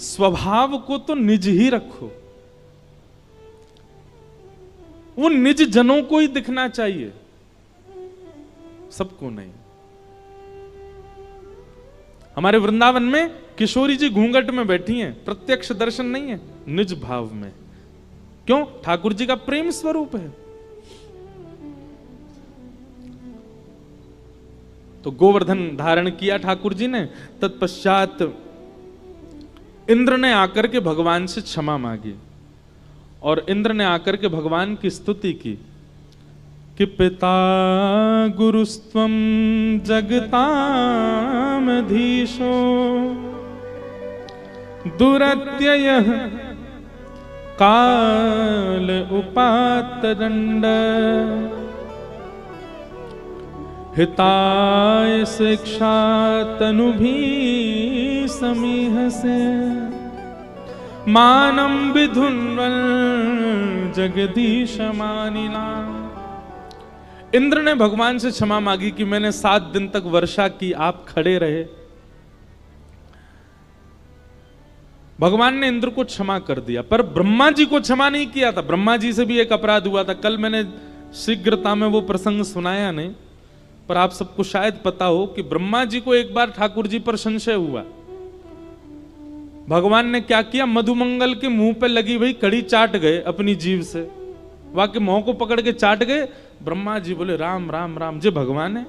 स्वभाव को तो निज ही रखो। वो निज जनों को ही दिखना चाहिए, सबको नहीं। हमारे वृंदावन में किशोरी जी घूंघट में बैठी हैं, प्रत्यक्ष दर्शन नहीं है, निज भाव में। क्यों? ठाकुर जी का प्रेम स्वरूप है। तो गोवर्धन धारण किया ठाकुर जी ने। तत्पश्चात इंद्र ने आकर के भगवान से क्षमा मांगी, और इंद्र ने आकर के भगवान की स्तुति की कि पिता गुरुस्त्वं जगतामधीशो दुरत्ययः काल उपात्तदंड हिताय शिक्षा तनुभि समीहसे मानम विधुन्वल जगदीश मानिना। इंद्र ने भगवान से क्षमा मांगी कि मैंने 7 दिन तक वर्षा की, आप खड़े रहे। भगवान ने इंद्र को क्षमा कर दिया, पर ब्रह्मा जी को क्षमा नहीं किया था। ब्रह्मा जी से भी एक अपराध हुआ था। कल मैंने शीघ्रता में वो प्रसंग सुनाया नहीं, पर आप सबको शायद पता हो कि ब्रह्मा जी को एक बार ठाकुर जी पर संशय हुआ। भगवान ने क्या किया, मधुमंगल के मुंह पे लगी हुई कड़ी चाट गए अपनी जीभ से। वहां के मुंह को पकड़ के चाट गए। ब्रह्मा जी बोले राम राम राम, जे भगवान है,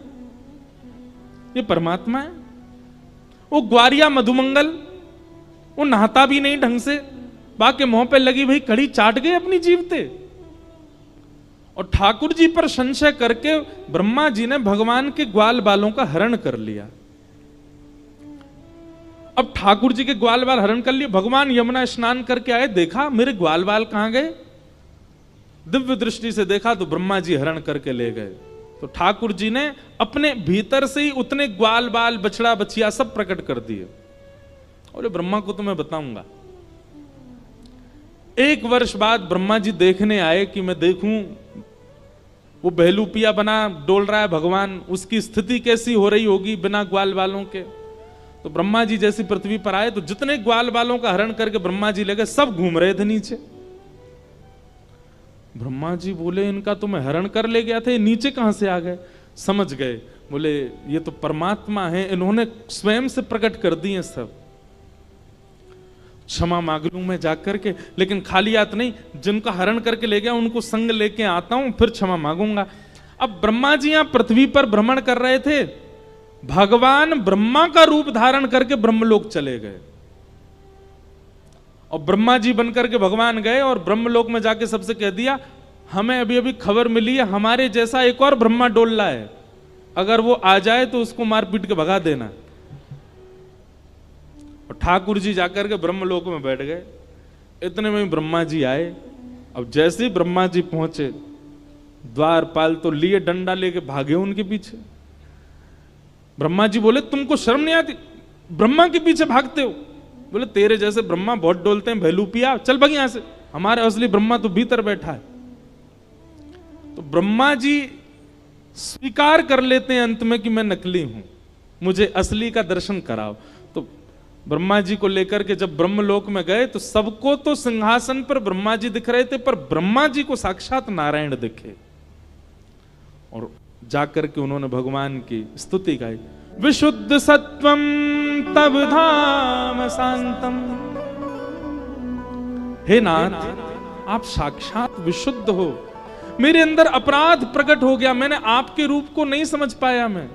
ये परमात्मा है। वो ग्वारिया मधुमंगल, वो नहाता भी नहीं ढंग से, बाकी मुंह पे लगी हुई कड़ी चाट गए अपनी जीभ से। और ठाकुर जी पर संशय करके ब्रह्मा जी ने भगवान के ग्वाल बालों का हरण कर लिया। अब ठाकुर जी के ग्वाल बाल हरण कर लिए। भगवान यमुना स्नान करके आए, देखा मेरे ग्वाल बाल कहां गए। दिव्य दृष्टि से देखा तो ब्रह्मा जी हरण करके ले गए। तो ठाकुर जी ने अपने भीतर से ही उतने ग्वाल बाल, बछड़ा बछिया सब प्रकट कर दिए। और ब्रह्मा को तो मैं बताऊंगा। 1 वर्ष बाद ब्रह्मा जी देखने आए कि मैं देखूं वो बहलूपिया बना डोल रहा है भगवान, उसकी स्थिति कैसी हो रही होगी बिना ग्वाल बालों के। तो ब्रह्मा जी जैसी पृथ्वी पर आए तो जितने ग्वाल बालों का हरण करके ब्रह्मा जी ले गए, सब घूम रहे थे नीचे। ब्रह्मा जी बोले इनका तो मैं हरण कर ले गया था, ये नीचे कहां से आ गए। समझ गए, बोले ये तो परमात्मा है, इन्होंने स्वयं से प्रकट कर दिए सब। क्षमा मांग लूं मैं जाकर के, लेकिन खाली हाथ नहीं, जिनका हरण करके ले गया उनको संग लेके आता हूं, फिर क्षमा मांगूंगा। अब ब्रह्मा जी यहां पृथ्वी पर भ्रमण कर रहे थे, भगवान ब्रह्मा का रूप धारण करके ब्रह्मलोक चले गए। और ब्रह्मा जी बनकर के भगवान गए और ब्रह्मलोक में जाके सबसे कह दिया, हमें अभी अभी खबर मिली है हमारे जैसा एक और ब्रह्मा डोल रहा है, अगर वो आ जाए तो उसको मार पीट के भगा देना। और ठाकुर जी जाकर के ब्रह्मलोक में बैठ गए। इतने में ब्रह्मा जी आए। अब जैसे ही ब्रह्मा जी पहुंचे, द्वारपाल तो लिए डंडा लेके भागे उनके पीछे। ब्रह्मा जी बोले तुमको शर्म नहीं आती, ब्रह्मा के पीछे भागते हो। बोले तेरे जैसे ब्रह्मा बहुत डोलते हैं भैलूपिया, चल भाग यहां से, हमारे असली ब्रह्मा तो भीतर बैठा है। तो ब्रह्मा जी स्वीकार कर लेते हैं अंत में कि मैं नकली हूं, मुझे असली का दर्शन कराओ। तो ब्रह्मा जी को लेकर के जब ब्रह्मलोक में गए तो सबको तो सिंहासन पर ब्रह्मा जी दिख रहे थे, पर ब्रह्मा जी को साक्षात नारायण दिखे। और जाकर के उन्होंने भगवान की स्तुति गाई, विशुद्ध सत्वम तब धाम शांतम। हे नाथ, आप साक्षात विशुद्ध हो, मेरे अंदर अपराध प्रकट हो गया, मैंने आपके रूप को नहीं समझ पाया, मैं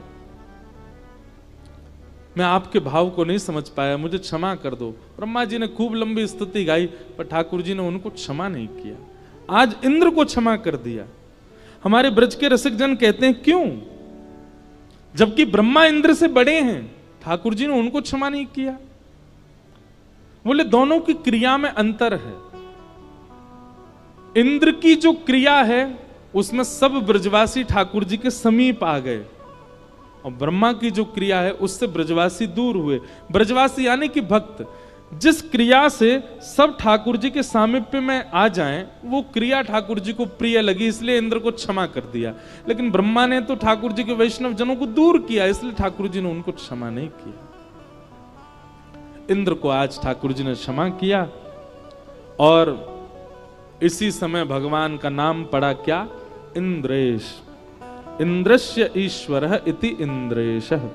आपके भाव को नहीं समझ पाया, मुझे क्षमा कर दो। ब्रह्मा जी ने खूब लंबी स्तुति गाई, पर ठाकुर जी ने उनको क्षमा नहीं किया। आज इंद्र को क्षमा कर दिया। हमारे ब्रज के रसिक जन कहते हैं क्यों, जबकि ब्रह्मा इंद्र से बड़े हैं, ठाकुर जी ने उनको क्षमा नहीं किया। बोले दोनों की क्रिया में अंतर है। इंद्र की जो क्रिया है उसमें सब ब्रजवासी ठाकुर जी के समीप आ गए, और ब्रह्मा की जो क्रिया है उससे ब्रजवासी दूर हुए। ब्रजवासी यानी कि भक्त, जिस क्रिया से सब ठाकुर जी के सामीप्य में आ जाएं, वो क्रिया ठाकुर जी को प्रिय लगी, इसलिए इंद्र को क्षमा कर दिया। लेकिन ब्रह्मा ने तो ठाकुर जी के वैष्णव जनों को दूर किया, इसलिए ठाकुर जी ने उनको क्षमा नहीं किया। इंद्र को आज ठाकुर जी ने क्षमा किया, और इसी समय भगवान का नाम पड़ा क्या? इंद्रेश। इंद्रस्य ईश्वरः इति इंद्रेशः।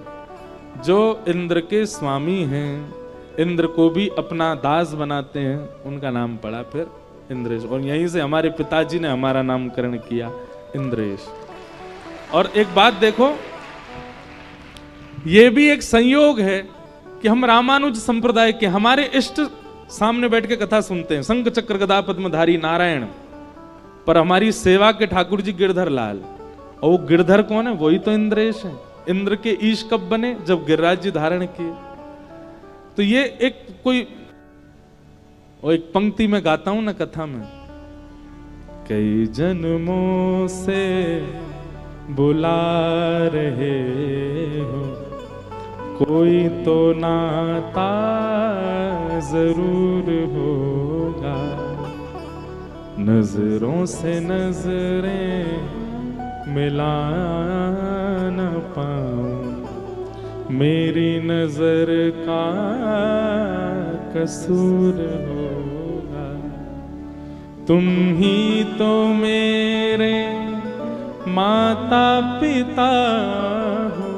जो इंद्र के स्वामी हैं, इंद्र को भी अपना दास बनाते हैं, उनका नाम पड़ा फिर इंद्रेश। और यहीं से हमारे पिताजी ने हमारा नामकरण किया इंद्रेश। और एक बात देखो, यह भी एक संयोग है कि हम रामानुज संप्रदाय के, हमारे इष्ट सामने बैठ के कथा सुनते हैं, शंख चक्र गदा पद्मधारी नारायण, पर हमारी सेवा के ठाकुर जी गिरधर लाल। और वो गिरधर कौन है? वही तो इंद्रेश है। इंद्र के ईश कब बने? जब गिरिराज जी धारण किए। तो ये एक कोई, वो एक पंक्ति में गाता हूं ना कथा में, कई जन्मों से बुला रहे हो, कोई तो नाता जरूर होगा, नजरों से नजरें मिला न पाऊं, मेरी नजर का कसूर होगा, तुम ही तो मेरे माता पिता हो,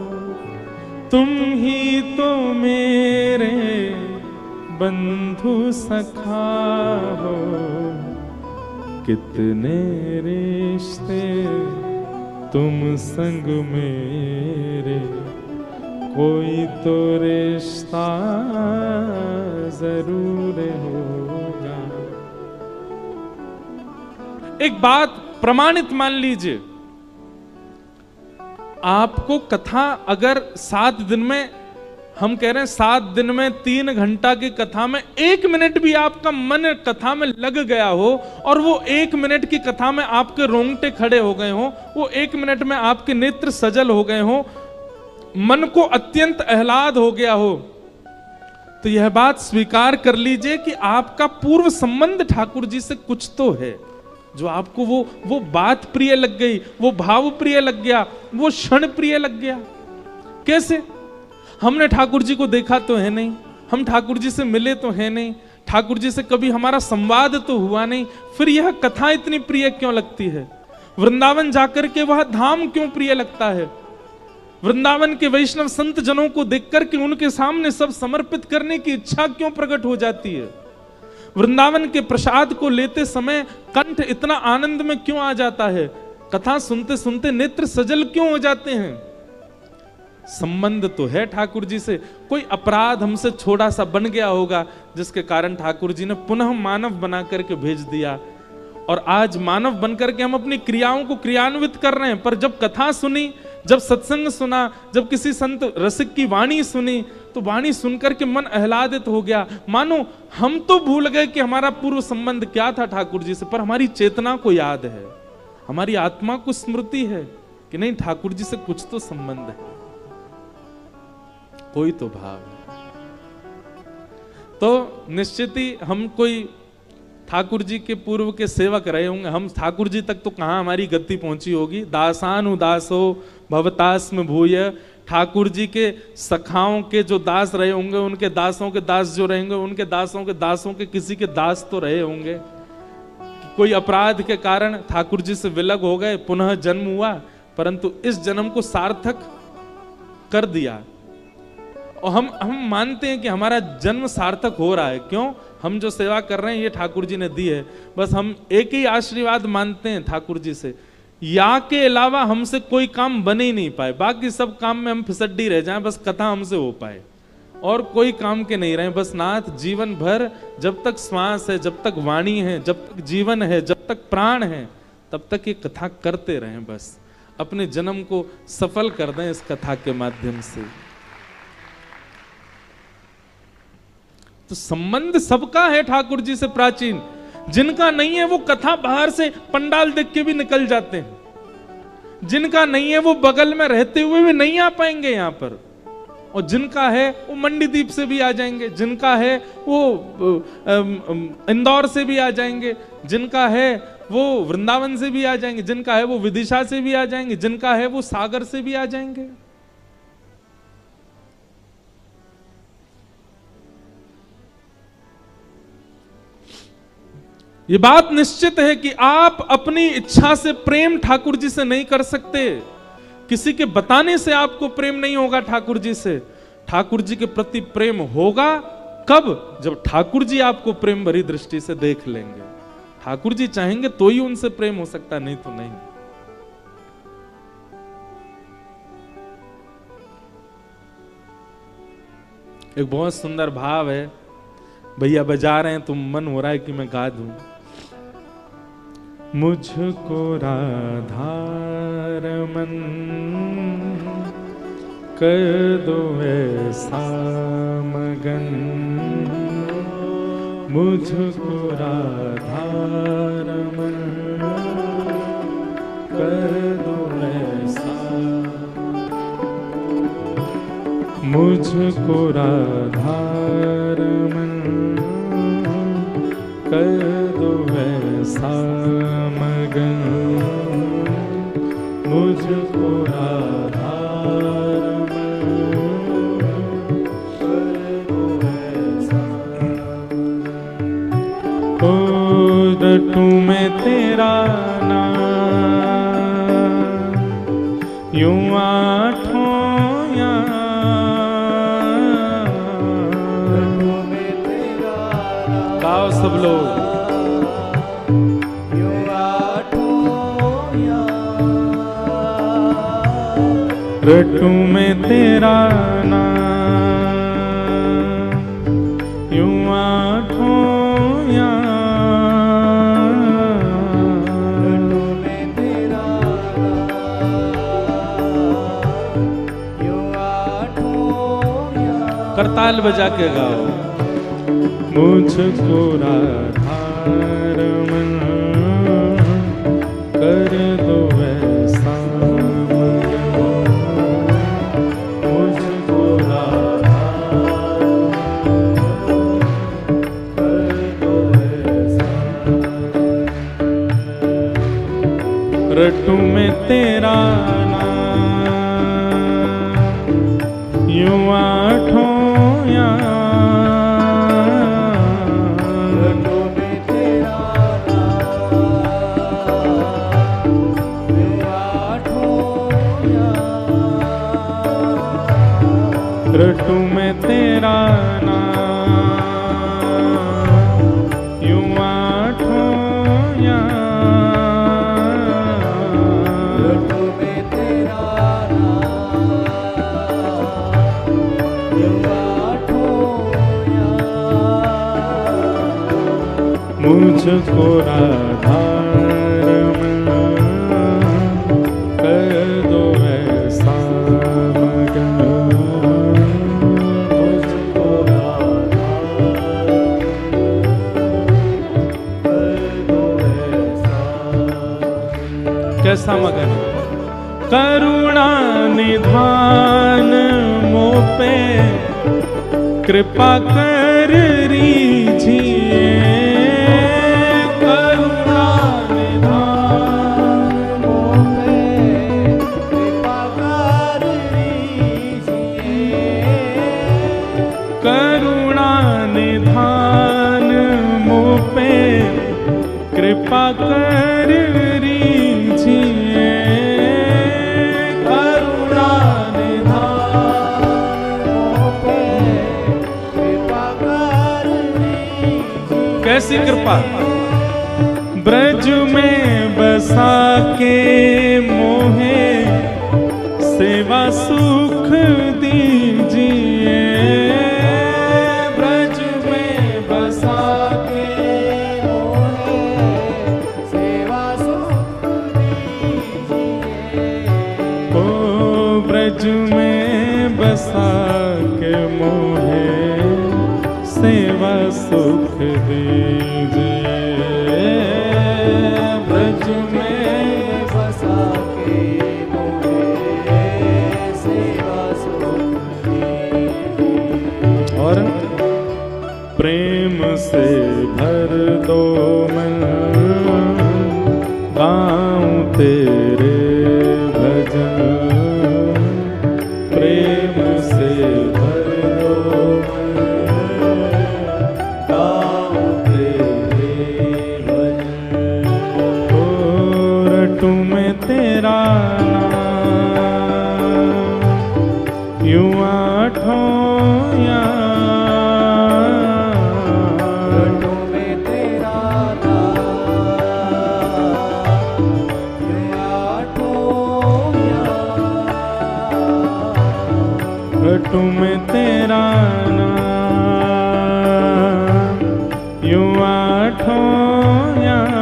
तुम ही तो मेरे बंधु सखा हो, कितने रिश्ते तुम संग मेरे, कोई तो रिश्ता जरूर होगा। एक बात प्रमाणित मान लीजिए, आपको कथा अगर 7 दिन में, हम कह रहे हैं 7 दिन में 3 घंटा की कथा में 1 मिनट भी आपका मन कथा में लग गया हो, और वो 1 मिनट की कथा में आपके रोंगटे खड़े हो गए हो, वो 1 मिनट में आपके नेत्र सजल हो गए हो, मन को अत्यंत आह्लाद हो गया हो, तो यह बात स्वीकार कर लीजिए कि आपका पूर्व संबंध ठाकुर जी से कुछ तो है, जो आपको वो बात प्रिय लग गई, वो भाव प्रिय लग गया, वो क्षण प्रिय लग गया। कैसे? हमने ठाकुर जी को देखा तो है नहीं, हम ठाकुर जी से मिले तो है नहीं, ठाकुर जी से कभी हमारा संवाद तो हुआ नहीं, फिर यह कथा इतनी प्रिय क्यों लगती है? वृंदावन जाकर के वह धाम क्यों प्रिय लगता है? वृंदावन के वैष्णव संत जनों को देखकर के उनके सामने सब समर्पित करने की इच्छा क्यों प्रकट हो जाती है? वृंदावन के प्रसाद को लेते समय कंठ इतना आनंद में क्यों आ जाता है? कथा सुनते सुनते नेत्र सजल क्यों हो जाते हैं? संबंध तो है ठाकुर जी से। कोई अपराध हमसे छोटा सा बन गया होगा, जिसके कारण ठाकुर जी ने पुनः मानव बना करके भेज दिया, और आज मानव बनकर के हम अपनी क्रियाओं को क्रियान्वित कर रहे हैं। पर जब कथा सुनी, जब सत्संग सुना, जब किसी संत रसिक की वाणी सुनी, तो वाणी सुनकर के मन आह्लादित हो गया, मानो हम तो भूल गए कि हमारा पूर्व संबंध क्या था ठाकुर जी से, पर हमारी चेतना को याद है, हमारी आत्मा को स्मृति है कि नहीं, ठाकुर जी से कुछ तो संबंध है, कोई तो भाव है। तो निश्चित ही हम कोई ठाकुर जी के पूर्व के सेवक रहे होंगे, हम ठाकुर जी तक तो कहां हमारी गति पहुंची होगी। दासानुदासो भवतास्म भूय, ठाकुर जी के सखाओं के जो दास रहे होंगे, उनके दासों के दास जो रहेंगे, उनके दासों के दासों के किसी के दास तो रहे होंगे। कोई अपराध के कारण ठाकुर जी से विलग हो गए, पुनः जन्म हुआ, परंतु इस जन्म को सार्थक कर दिया, और हम मानते हैं कि हमारा जन्म सार्थक हो रहा है। क्यों? हम जो सेवा कर रहे हैं ये ठाकुर जी ने दी है। बस हम एक ही आशीर्वाद मानते हैं ठाकुर जी से, या के अलावा हमसे कोई काम बने ही नहीं पाए, बाकी सब काम में हम फिसड्डी रह जाएं, बस कथा हमसे हो पाए, और कोई काम के नहीं रहे। बस नाथ जीवन भर, जब तक श्वास है, जब तक वाणी है, जब तक जीवन है, जब तक प्राण है, तब तक ये कथा करते रहें, बस अपने जन्म को सफल कर दें इस कथा के माध्यम से। तो संबंध सबका है ठाकुर जी से प्राचीन। जिनका नहीं है वो कथा बाहर से पंडाल देख के भी निकल जाते हैं, जिनका नहीं है वो बगल में रहते हुए भी नहीं आ पाएंगे यहाँ पर, और जिनका है वो मंडीदीप से भी आ जाएंगे, जिनका है वो इंदौर से भी आ जाएंगे, जिनका है वो वृंदावन से भी आ जाएंगे, जिनका है वो विदिशा से भी आ जाएंगे, जिनका है वो सागर से भी आ जाएंगे। ये बात निश्चित है कि आप अपनी इच्छा से प्रेम ठाकुर जी से नहीं कर सकते, किसी के बताने से आपको प्रेम नहीं होगा ठाकुर जी से। ठाकुर जी के प्रति प्रेम होगा कब? जब ठाकुर जी आपको प्रेम भरी दृष्टि से देख लेंगे। ठाकुर जी चाहेंगे तो ही उनसे प्रेम हो सकता, नहीं तो नहीं। एक बहुत सुंदर भाव है, भैया बजा रहे हैं तो मन हो रहा है कि मैं गा दूं। मुझको राधा रमन कर दो ऐसा मगन, मुझको राधा रमन कर दो ऐसा, मुझको राधा रमन कर दो ऐसा मगन, मुझको राधा रटू मैं तेरा नाम यूं आठों गाओ सब लोग। रटू मैं तेरा नाम यूं आठों करताल बजा के गाओ। मुझको राधा रमन कर दो ऐसा, मुझको राधा कर दो ऐसा, रटू मैं तेरा नाम यूं आठों रटू मैं तेरा नाम यूं आठों रटू मैं तेरा नाम यूं आठों मुझको राधा रमन कर दो ऐसा मगन, कैसा मगन? करुणा निधान मोह पे कृपा कर रीजिए, करुणा निधान मोह पे कृपा कर रीजिए, करुणा निधान मोह पे कृपा कर करुणा निधान पे कृपा कर। कैसी कृपा? ब्रज में बसा के मोहे सेवा सुख दीजिए, ब्रज में बसा के मोहे सेवा सुख दीजिए, ओ ब्रज में बसा के मोहे सेवा सेवा सुख दीजिए, ब्रज में बसा के मोहे सेवा सुख दीजिए। और प्रेम से भर दो मन, गाऊं तेरे भजन, प्रेम से भर दो मन, गाऊं तेरे भजन। ओ रटूं मैं तेरा नाम, यूं आठों याम, तुम्हें तेरा नाम, यूं आठों याम, तुम्हें तेरा नाम, यूं आठों याम।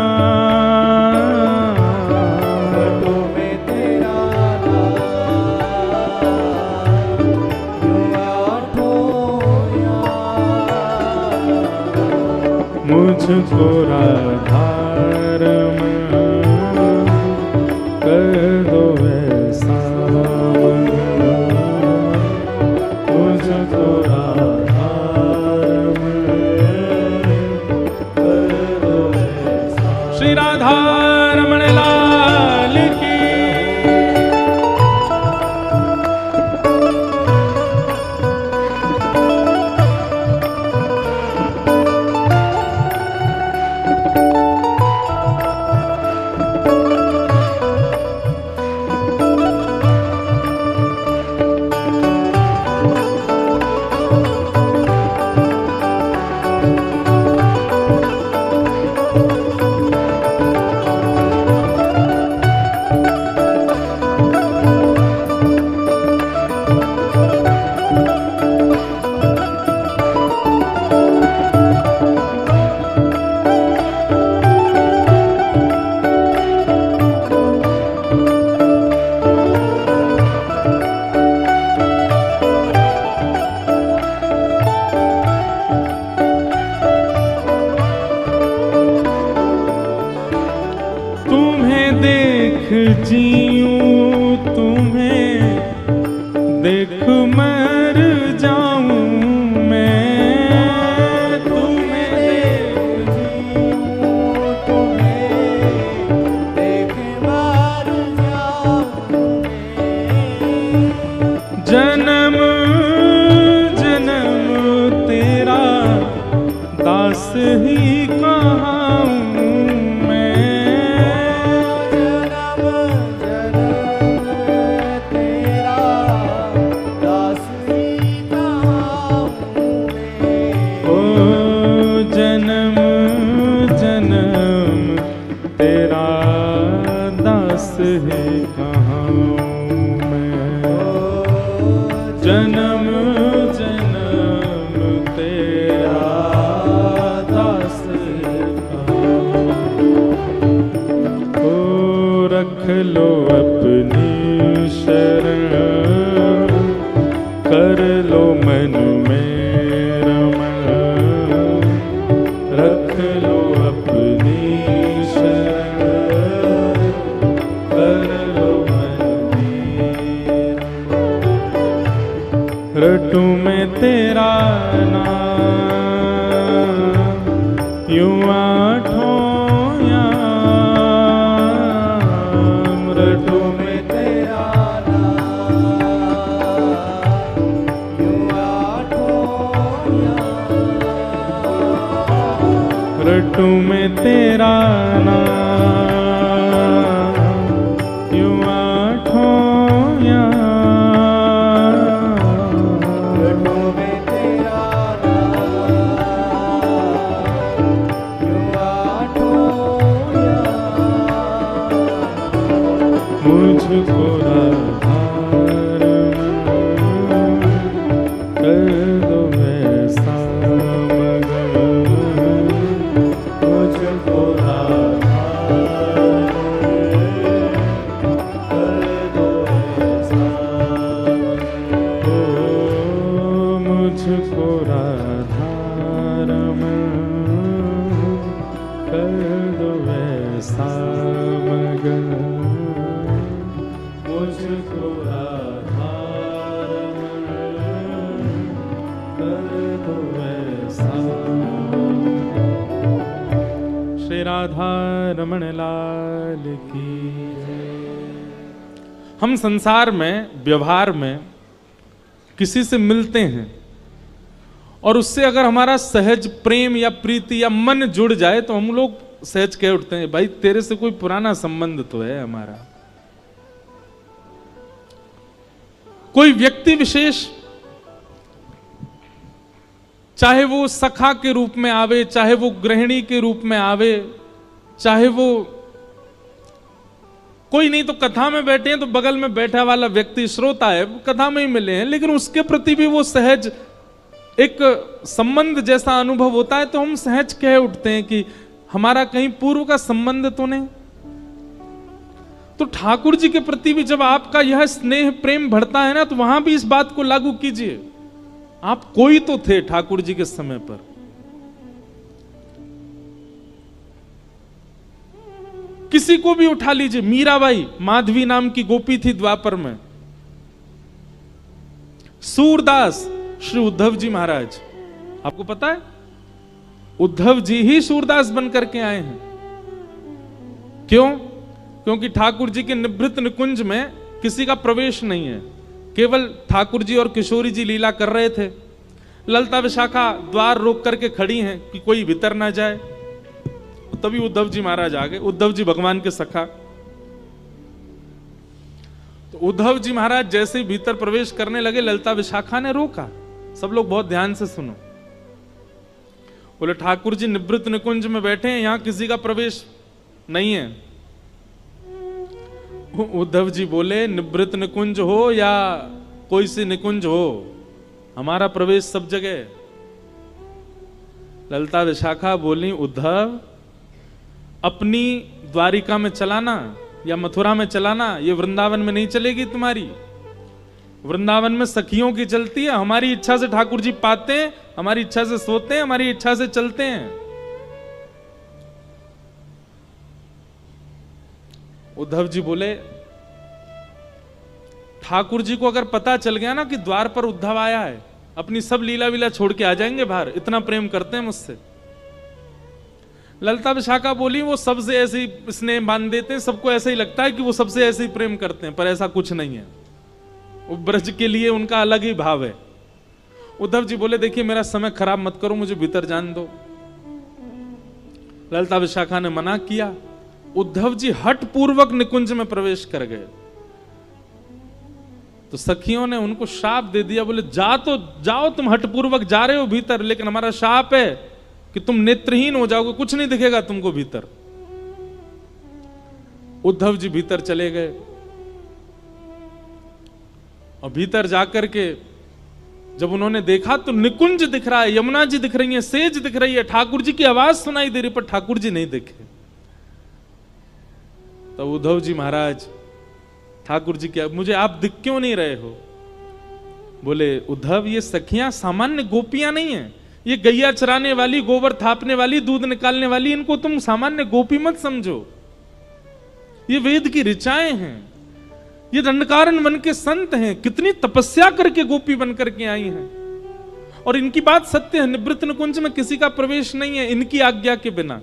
मुझको राधारमण कर दो ऐसा, मुझको राधारमण कर दो ऐसा। श्री राधारमण लाल की। जीऊं तुम्हें देख मर जाऊं मैं, तुम्हें देख जीऊं तुम्हें देख मर जाऊं मैं। जन्म जन्म तेरा दास ही कहाऊं मैं, जन्म जन्म तेरा दास है कहाऊं मैं, जन्म जन्म तेरा दास है कहाऊं। ओ रख लो अपनी शरण, कर लो मन में रमण, रख लो अपनी शरण, कर लो मन में रमण। रटूं मैं तेरा नाम, यूं आठों याम, रटूं मैं तेरा रटूं मैं तेरा नाम, यूं आठों याम, रटूं मैं तेरा नाम, यूं आठों याम। मुझको राधारमण कर दो ऐसा मगन, मुझको राधारमण कर दो ऐसा मगन, ओ मुझको राधारमण राधा रमण लाल की जय। हम संसार में व्यवहार में किसी से मिलते हैं और उससे अगर हमारा सहज प्रेम या प्रीति या मन जुड़ जाए तो हम लोग सहज कह उठते हैं, भाई तेरे से कोई पुराना संबंध तो है हमारा। कोई व्यक्ति विशेष, चाहे वो सखा के रूप में आवे, चाहे वो गृहिणी के रूप में आवे, चाहे वो कोई नहीं तो कथा में बैठे हैं तो बगल में बैठा वाला व्यक्ति श्रोता है, कथा में ही मिले हैं, लेकिन उसके प्रति भी वो सहज एक संबंध जैसा अनुभव होता है तो हम सहज कह उठते हैं कि हमारा कहीं पूर्व का संबंध तो नहीं। तो ठाकुर जी के प्रति भी जब आपका यह स्नेह प्रेम बढ़ता है ना, तो वहां भी इस बात को लागू कीजिए। आप कोई तो थे ठाकुर जी के समय पर। किसी को भी उठा लीजिए, मीराबाई माधवी नाम की गोपी थी द्वापर में, सूरदास श्री उद्धव जी महाराज, आपको पता है उद्धव जी ही सूरदास बनकर के आए हैं। क्यों? क्योंकि ठाकुर जी के निभृत निकुंज में किसी का प्रवेश नहीं है, केवल ठाकुर जी और किशोरी जी लीला कर रहे थे। ललता विशाखा द्वार रोक करके खड़ी हैं कि कोई भीतर ना जाए, तभी उद्धव जी महाराज आ गए। उद्धव जी भगवान के सखा। तो उद्धव जी महाराज जैसे ही भीतर प्रवेश करने लगे, ललता विशाखा ने रोका। सब लोग बहुत ध्यान से सुनो। बोले ठाकुर जी निवृत्त निकुंज में बैठे हैं, यहां किसी का प्रवेश नहीं है। उद्धव जी बोले निवृत्त निकुंज हो या कोई सी निकुंज हो, हमारा प्रवेश सब जगह। ललता विशाखा बोली उद्धव अपनी द्वारिका में चलाना या मथुरा में चलाना, ये वृंदावन में नहीं चलेगी तुम्हारी। वृंदावन में सखियों की चलती है, हमारी इच्छा से ठाकुर जी पाते हैं, हमारी इच्छा से सोते हैं, हमारी इच्छा से चलते हैं। उद्धव जी बोले ठाकुर जी को अगर पता चल गया ना कि द्वार पर उद्धव आया है, अपनी सब लीला वीला छोड़ के आ जाएंगे बाहर, इतना प्रेम करते हैं मुझसे। ललता विशाखा बोली वो सबसे ऐसे ही स्नेह बांध देते हैं, सबको ऐसा ही लगता है कि वो सबसे ऐसे ही प्रेम करते हैं, पर ऐसा कुछ नहीं है। वो ब्रज के लिए उनका अलग ही भाव है। उद्धव जी बोले देखिए मेरा समय खराब मत करो, मुझे भीतर जान दो। ललता विशाखा ने मना किया। उद्धव जी हठ पूर्वक निकुंज में प्रवेश कर गए। तो सखियों ने उनको शाप दे दिया, बोले जा तो जाओ, तुम हठ पूर्वक जा रहे हो भीतर, लेकिन हमारा शाप है कि तुम नेत्रहीन हो जाओगे, कुछ नहीं दिखेगा तुमको भीतर। उद्धव जी भीतर चले गए और भीतर जाकर के जब उन्होंने देखा तो निकुंज दिख रहा है, यमुना जी दिख रही है, सेज दिख रही है, ठाकुर जी की आवाज सुनाई दे रही, पर ठाकुर जी नहीं दिखे। तो उद्धव जी महाराज ठाकुर जी क्या, मुझे आप दिख क्यों नहीं रहे हो? बोले उद्धव ये सखियां सामान्य गोपियां नहीं है, ये गैया चराने वाली, गोबर थापने वाली, दूध निकालने वाली, इनको तुम सामान्य गोपी मत समझो। ये वेद की ऋचाएं हैं, ये दंडकारण्य वन के संत हैं, कितनी तपस्या करके गोपी बन करके आई हैं। और इनकी बात सत्य है, निवृत्त निकुंज में किसी का प्रवेश नहीं है इनकी आज्ञा के बिना,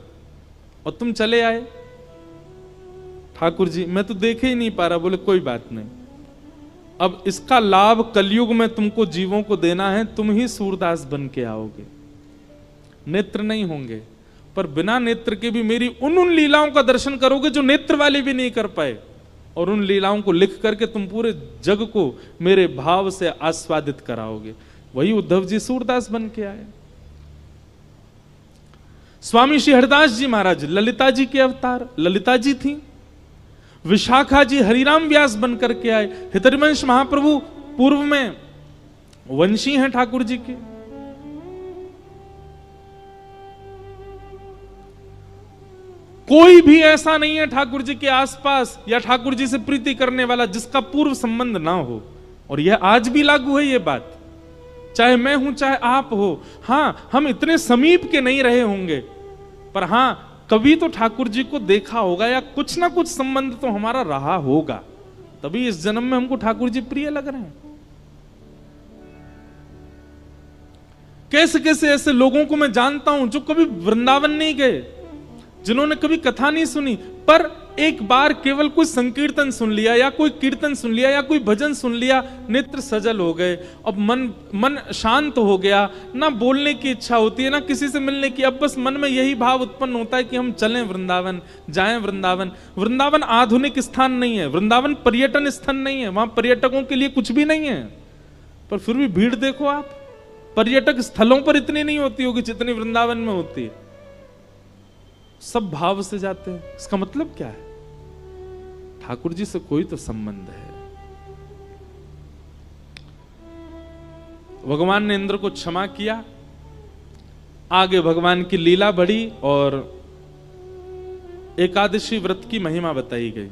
और तुम चले आए। ठाकुर जी मैं तो देखे ही नहीं पा रहा। बोले कोई बात नहीं, अब इसका लाभ कलयुग में तुमको जीवों को देना है, तुम ही सूरदास बन के आओगे। नेत्र नहीं होंगे, पर बिना नेत्र के भी मेरी उन लीलाओं का दर्शन करोगे जो नेत्र वाले भी नहीं कर पाए, और उन लीलाओं को लिख करके तुम पूरे जग को मेरे भाव से आस्वादित कराओगे। वही उद्धव जी सूरदास बन के आए। स्वामी श्री हरिदास जी महाराज ललिता जी के अवतार, ललिता जी थी। विशाखा जी हरिराम व्यास बन करके आए। हितरिवंश महाप्रभु पूर्व में वंशी हैं ठाकुर जी के। कोई भी ऐसा नहीं है ठाकुर जी के आसपास या ठाकुर जी से प्रीति करने वाला जिसका पूर्व संबंध ना हो। और यह आज भी लागू है ये बात, चाहे मैं हूं चाहे आप हो। हां हम इतने समीप के नहीं रहे होंगे, पर हां कभी तो ठाकुर जी को देखा होगा या कुछ ना कुछ संबंध तो हमारा रहा होगा, तभी इस जन्म में हमको ठाकुर जी प्रिय लग रहे हैं। कैसे कैसे ऐसे लोगों को मैं जानता हूं जो कभी वृंदावन नहीं गए, जिन्होंने कभी कथा नहीं सुनी, पर एक बार केवल कोई संकीर्तन सुन लिया या कोई कीर्तन सुन लिया या कोई भजन सुन लिया, नेत्र सजल हो गए, अब मन शांत हो गया, ना बोलने की इच्छा होती है ना किसी से मिलने की, अब बस मन में यही भाव उत्पन्न होता है कि हम चलें वृंदावन, जाएं वृंदावन। वृंदावन आधुनिक स्थान नहीं है, वृंदावन पर्यटन स्थान नहीं है, वहां पर्यटकों के लिए कुछ भी नहीं है, पर फिर भी भीड़ देखो आप, पर्यटक स्थलों पर इतनी नहीं होती होगी जितनी वृंदावन में होती है। सब भाव से जाते हैं। इसका मतलब क्या है? ठाकुर जी से कोई तो संबंध है। भगवान ने इंद्र को क्षमा किया, आगे भगवान की लीला बढ़ी और एकादशी व्रत की महिमा बताई गई।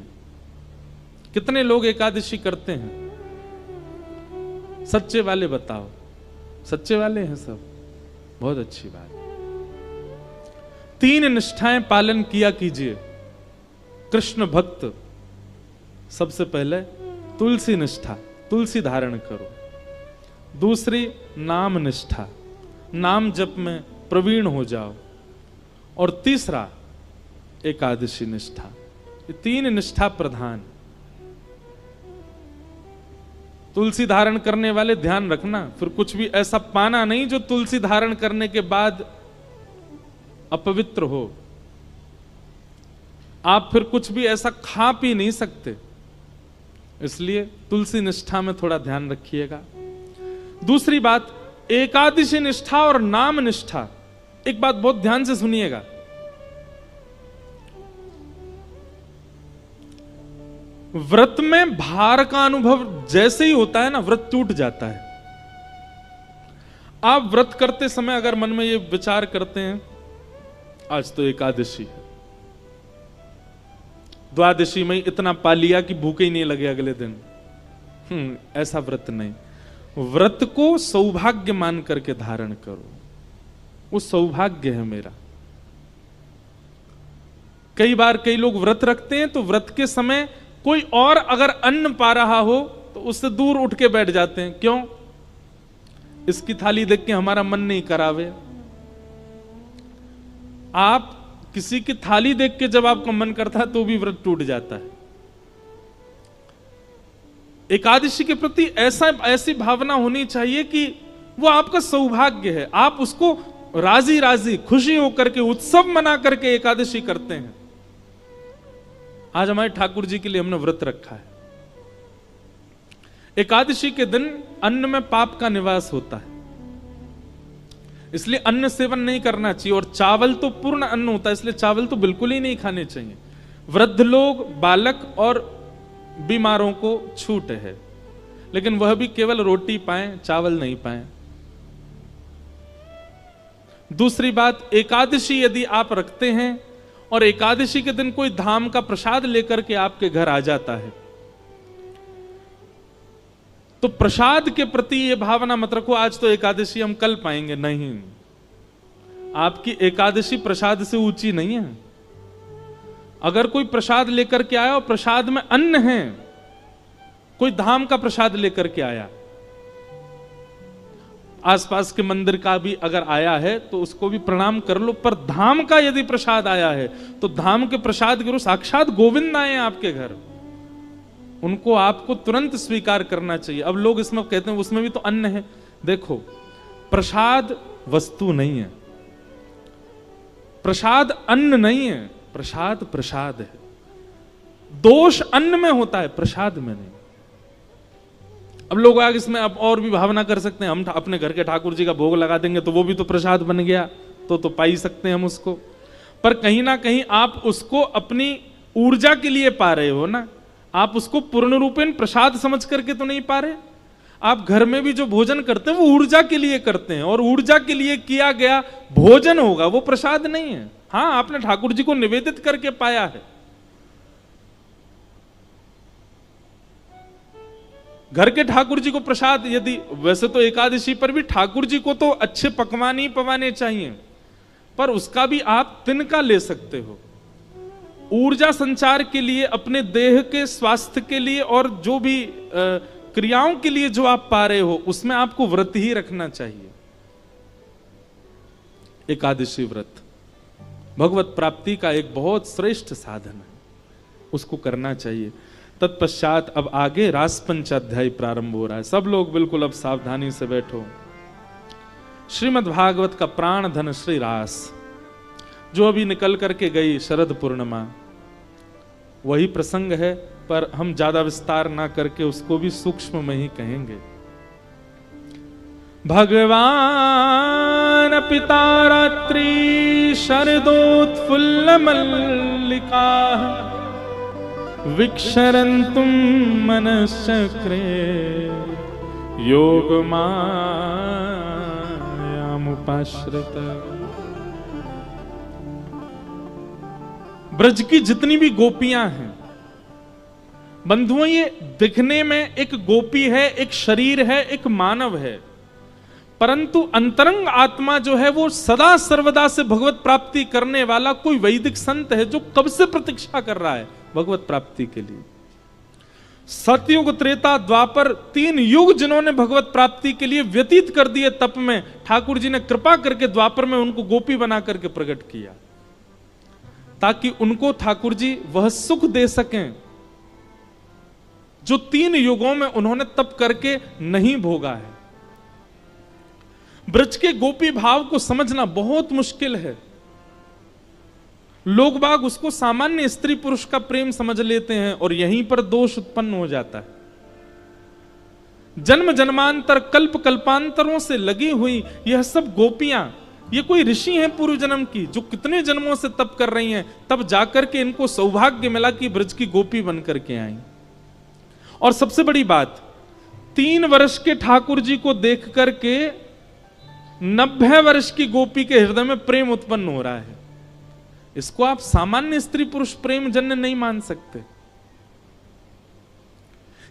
कितने लोग एकादशी करते हैं? सच्चे वाले बताओ। सच्चे वाले हैं सब, बहुत अच्छी बात। 3 निष्ठाएं पालन किया कीजिए। कृष्ण भक्त, सबसे पहले तुलसी निष्ठा, तुलसी धारण करो। दूसरी नाम निष्ठा, नाम जप में प्रवीण हो जाओ। और तीसरा एकादशी निष्ठा। ये 3 निष्ठा प्रधान। तुलसी धारण करने वाले ध्यान रखना, फिर कुछ भी ऐसा पाना नहीं जो तुलसी धारण करने के बाद अपवित्र हो। आप फिर कुछ भी ऐसा खा पी नहीं सकते, इसलिए तुलसी निष्ठा में थोड़ा ध्यान रखिएगा। दूसरी बात, एकादशी निष्ठा और नाम निष्ठा। एक बात बहुत ध्यान से सुनिएगा, व्रत में भार का अनुभव जैसे ही होता है ना, व्रत टूट जाता है। आप व्रत करते समय अगर मन में ये विचार करते हैं, आज तो एकादशी है, द्वादशी में इतना पा लिया कि भूखे ही नहीं लगे अगले दिन, ऐसा व्रत नहीं। व्रत को सौभाग्य मान करके धारण करो, वो सौभाग्य है मेरा। कई बार कई लोग व्रत रखते हैं तो व्रत के समय कोई और अगर अन्न पा रहा हो तो उससे दूर उठ के बैठ जाते हैं। क्यों? इसकी थाली देख के हमारा मन नहीं करावे। आप किसी की थाली देख के जब आपका मन करता है तो भी व्रत टूट जाता है। एकादशी के प्रति ऐसी भावना होनी चाहिए कि वो आपका सौभाग्य है, आप उसको राजी राजी खुशी होकर के उत्सव मना करके एकादशी करते हैं। आज हमारे ठाकुर जी के लिए हमने व्रत रखा है। एकादशी के दिन अन्न में पाप का निवास होता है, इसलिए अन्न सेवन नहीं करना चाहिए। और चावल तो पूर्ण अन्न होता है, इसलिए चावल तो बिल्कुल ही नहीं खाने चाहिए। वृद्ध लोग, बालक और बीमारों को छूट है, लेकिन वह भी केवल रोटी पाएं, चावल नहीं पाएं। दूसरी बात, एकादशी यदि आप रखते हैं और एकादशी के दिन कोई धाम का प्रसाद लेकर के आपके घर आ जाता है, तो प्रसाद के प्रति यह भावना मत रखो आज तो एकादशी हम कल पाएंगे। नहीं, आपकी एकादशी प्रसाद से ऊंची नहीं है। अगर कोई प्रसाद लेकर के आया और प्रसाद में अन्न है, कोई धाम का प्रसाद लेकर के आया, आसपास के मंदिर का भी अगर आया है तो उसको भी प्रणाम कर लो, पर धाम का यदि प्रसाद आया है तो धाम के प्रसाद के साक्षात गोविंद आए आपके घर, उनको आपको तुरंत स्वीकार करना चाहिए। अब लोग इसमें कहते हैं उसमें भी तो अन्न है। देखो, प्रसाद वस्तु नहीं है, प्रसाद अन्न नहीं है, प्रसाद प्रसाद है। दोष अन्न में होता है, प्रसाद में नहीं। अब लोग आगे इसमें अब और भी भावना कर सकते हैं, हम अपने घर के ठाकुर जी का भोग लगा देंगे तो वो भी तो प्रसाद बन गया, तो पा ही सकते हैं हम उसको। पर कहीं ना कहीं आप उसको अपनी ऊर्जा के लिए पा रहे हो ना, आप उसको पूर्ण रूपेण प्रसाद समझ करके तो नहीं पा रहे। आप घर में भी जो भोजन करते हैं वो ऊर्जा के लिए करते हैं, और ऊर्जा के लिए किया गया भोजन होगा, वो प्रसाद नहीं है। हाँ, आपने ठाकुर जी को निवेदित करके पाया है। घर के ठाकुर जी को प्रसाद, यदि वैसे तो एकादशी पर भी ठाकुर जी को तो अच्छे पकवान ही पवाने चाहिए, पर उसका भी आप तिनका ले सकते हो। ऊर्जा संचार के लिए, अपने देह के स्वास्थ्य के लिए और जो भी क्रियाओं के लिए जो आप पा रहे हो, उसमें आपको व्रत ही रखना चाहिए। एकादशी व्रत भगवत प्राप्ति का एक बहुत श्रेष्ठ साधन है, उसको करना चाहिए। तत्पश्चात अब आगे रास पंचाध्याय प्रारंभ हो रहा है। सब लोग बिल्कुल अब सावधानी से बैठो। श्रीमद् भागवत का प्राण धन श्री रास, जो अभी निकल करके गई शरद पूर्णिमा, वही प्रसंग है, पर हम ज्यादा विस्तार ना करके उसको भी सूक्ष्म में ही कहेंगे। भगवान पिता रात्रि शरदोत्फुल्ल मल्लिका विक्षरन्तुं मनश्चक्रे योगमायामुपाश्रित। ब्रज की जितनी भी गोपियां हैं बंधुओं, ये दिखने में एक गोपी है, एक शरीर है, एक मानव है, परंतु अंतरंग आत्मा जो है वो सदा सर्वदा से भगवत प्राप्ति करने वाला कोई वैदिक संत है, जो कब से प्रतीक्षा कर रहा है भगवत प्राप्ति के लिए। सतयुग, त्रेता, द्वापर, 3 युग जिन्होंने भगवत प्राप्ति के लिए व्यतीत कर दिए तप में, ठाकुर जी ने कृपा करके द्वापर में उनको गोपी बना करके प्रकट किया, ताकि उनको ठाकुर जी वह सुख दे सकें जो 3 युगों में उन्होंने तप करके नहीं भोगा है। ब्रज के गोपी भाव को समझना बहुत मुश्किल है। लोग बाग उसको सामान्य स्त्री पुरुष का प्रेम समझ लेते हैं और यहीं पर दोष उत्पन्न हो जाता है। जन्म जन्मांतर, कल्प कल्पांतरों से लगी हुई यह सब गोपियां, ये कोई ऋषि हैं पूर्व जन्म की, जो कितने जन्मों से तप कर रही हैं, तब जाकर के इनको सौभाग्य मिला कि ब्रज की गोपी बन करके आई। और सबसे बड़ी बात, 3 वर्ष के ठाकुर जी को देख करके 90 वर्ष की गोपी के हृदय में प्रेम उत्पन्न हो रहा है। इसको आप सामान्य स्त्री पुरुष प्रेम जन्य नहीं मान सकते।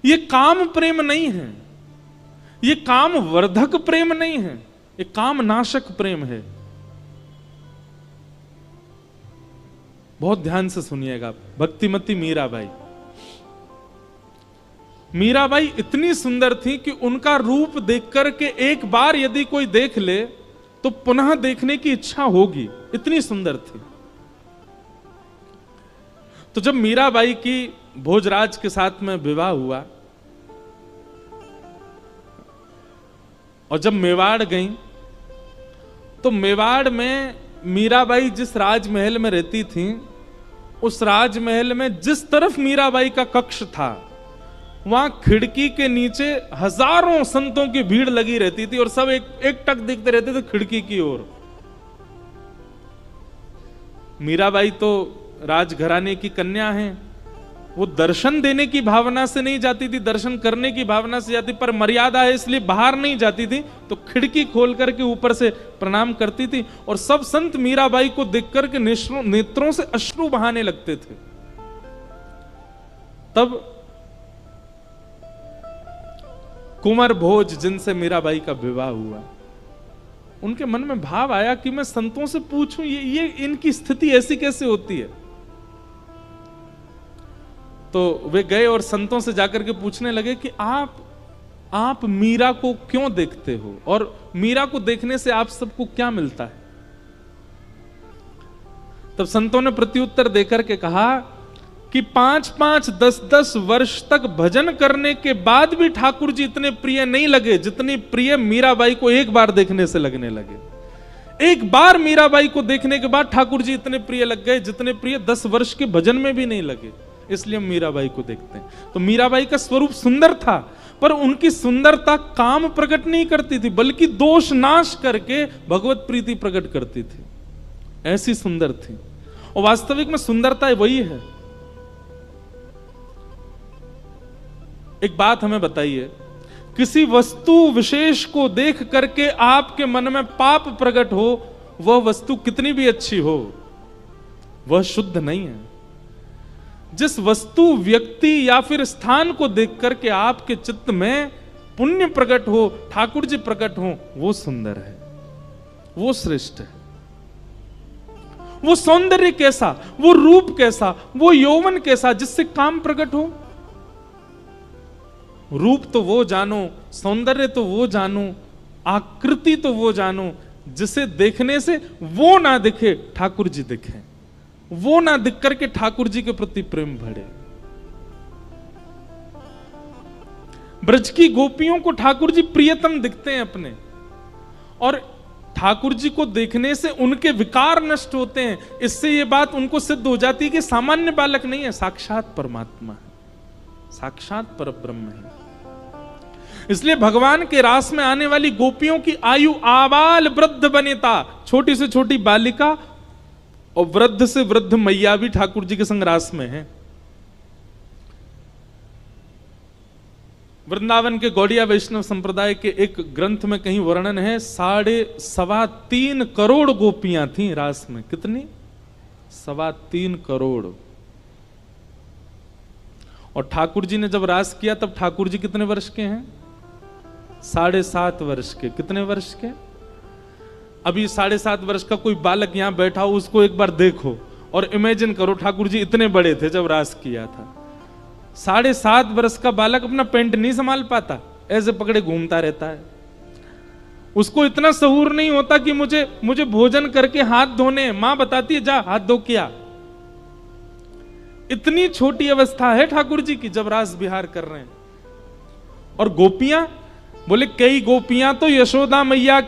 ये काम प्रेम नहीं है, ये काम वर्धक प्रेम नहीं है, ये काम नाशक प्रेम है। बहुत ध्यान से सुनिएगा। भक्तिमती मीराबाई, मीराबाई इतनी सुंदर थी कि उनका रूप देख करके एक बार यदि कोई देख ले तो पुनः देखने की इच्छा होगी, इतनी सुंदर थी। तो जब मीराबाई की भोजराज के साथ में विवाह हुआ और जब मेवाड़ गई, तो मेवाड़ में मीराबाई जिस राजमहल में रहती थी, उस राजमहल में जिस तरफ मीराबाई का कक्ष था, वहां खिड़की के नीचे हजारों संतों की भीड़ लगी रहती थी और सब एक टक देखते रहते थे खिड़की की ओर। मीराबाई तो राजघराने की कन्या है, वो दर्शन देने की भावना से नहीं जाती थी, दर्शन करने की भावना से जाती, पर मर्यादा है इसलिए बाहर नहीं जाती थी, तो खिड़की खोल करके ऊपर से प्रणाम करती थी। और सब संत मीराबाई को देख करके नेत्रों से अश्रु बहाने लगते थे। तब कुंवर भोज, जिनसे मीराबाई का विवाह हुआ, उनके मन में भाव आया कि मैं संतों से पूछूं ये इनकी स्थिति ऐसी कैसे होती है। तो वे गए और संतों से जाकर के पूछने लगे कि आप मीरा को क्यों देखते हो और मीरा को देखने से आप सबको क्या मिलता है। तब संतों ने प्रत्युत्तर देकर के कहा कि 5-5, 10-10 वर्ष तक भजन करने के बाद भी ठाकुर जी इतने प्रिय नहीं लगे जितनी प्रिय मीराबाई को एक बार देखने से लगने लगे। एक बार मीराबाई को देखने के बाद ठाकुर जी इतने प्रिय लग गए जितने प्रिय 10 वर्ष के भजन में भी नहीं लगे। इसलिए हम मीराबाई को देखते हैं। तो मीराबाई का स्वरूप सुंदर था, पर उनकी सुंदरता काम प्रकट नहीं करती थी, बल्कि दोष नाश करके भगवत प्रीति प्रकट करती थी। ऐसी सुंदर थी। और वास्तविक में सुंदरता वही है। एक बात हमें बताइए, किसी वस्तु विशेष को देख करके आपके मन में पाप प्रकट हो, वह वस्तु कितनी भी अच्छी हो, वह शुद्ध नहीं है। जिस वस्तु, व्यक्ति या फिर स्थान को देख करके आपके चित्त में पुण्य प्रकट हो, ठाकुर जी प्रकट हो, वो सुंदर है, वो श्रेष्ठ है। वो सौंदर्य कैसा, वो रूप कैसा, वो यौवन कैसा, जिससे काम प्रकट हो। रूप तो वो जानो, सौंदर्य तो वो जानो, आकृति तो वो जानो जिसे देखने से वो ना दिखे, ठाकुर जी दिखे, वो ना दिख करके ठाकुर जी के प्रति प्रेम बढ़े। ब्रज की गोपियों को ठाकुर जी प्रियतम दिखते हैं अपने, और ठाकुर जी को देखने से उनके विकार नष्ट होते हैं। इससे ये बात उनको सिद्ध हो जाती है कि सामान्य बालक नहीं है, साक्षात परमात्मा है, साक्षात परब्रह्म है। इसलिए भगवान के रास में आने वाली गोपियों की आयु आबाल वृद्ध बनेता, छोटी से छोटी बालिका और वृद्ध से वृद्ध मैया भी ठाकुर जी के संग रास में है। वृंदावन के गौड़िया वैष्णव संप्रदाय के एक ग्रंथ में कहीं वर्णन है, 3.25 करोड़ गोपियां थीं रास में। कितनी? 3.25 करोड़। और ठाकुर जी ने जब रास किया तब ठाकुर जी कितने वर्ष के हैं? 7.5 वर्ष के। कितने वर्ष के? अभी 7.5 वर्ष का कोई बालक यहां बैठा हो, उसको एक बार देखो और इमेजिन करो ठाकुर जी इतने बड़े थे जब रास किया था। 7.5 वर्ष का बालक अपना पेंट नहीं संभाल पाता, ऐसे पकड़े घूमता रहता है। उसको इतना सहूर नहीं होता कि मुझे भोजन करके हाथ धोने, मां बताती है जा हाथ धो किया। इतनी छोटी अवस्था है ठाकुर जी की जब रास विहार कर रहे हैं। और गोपियां बोले, कई गोपियां तो यशोदा मैया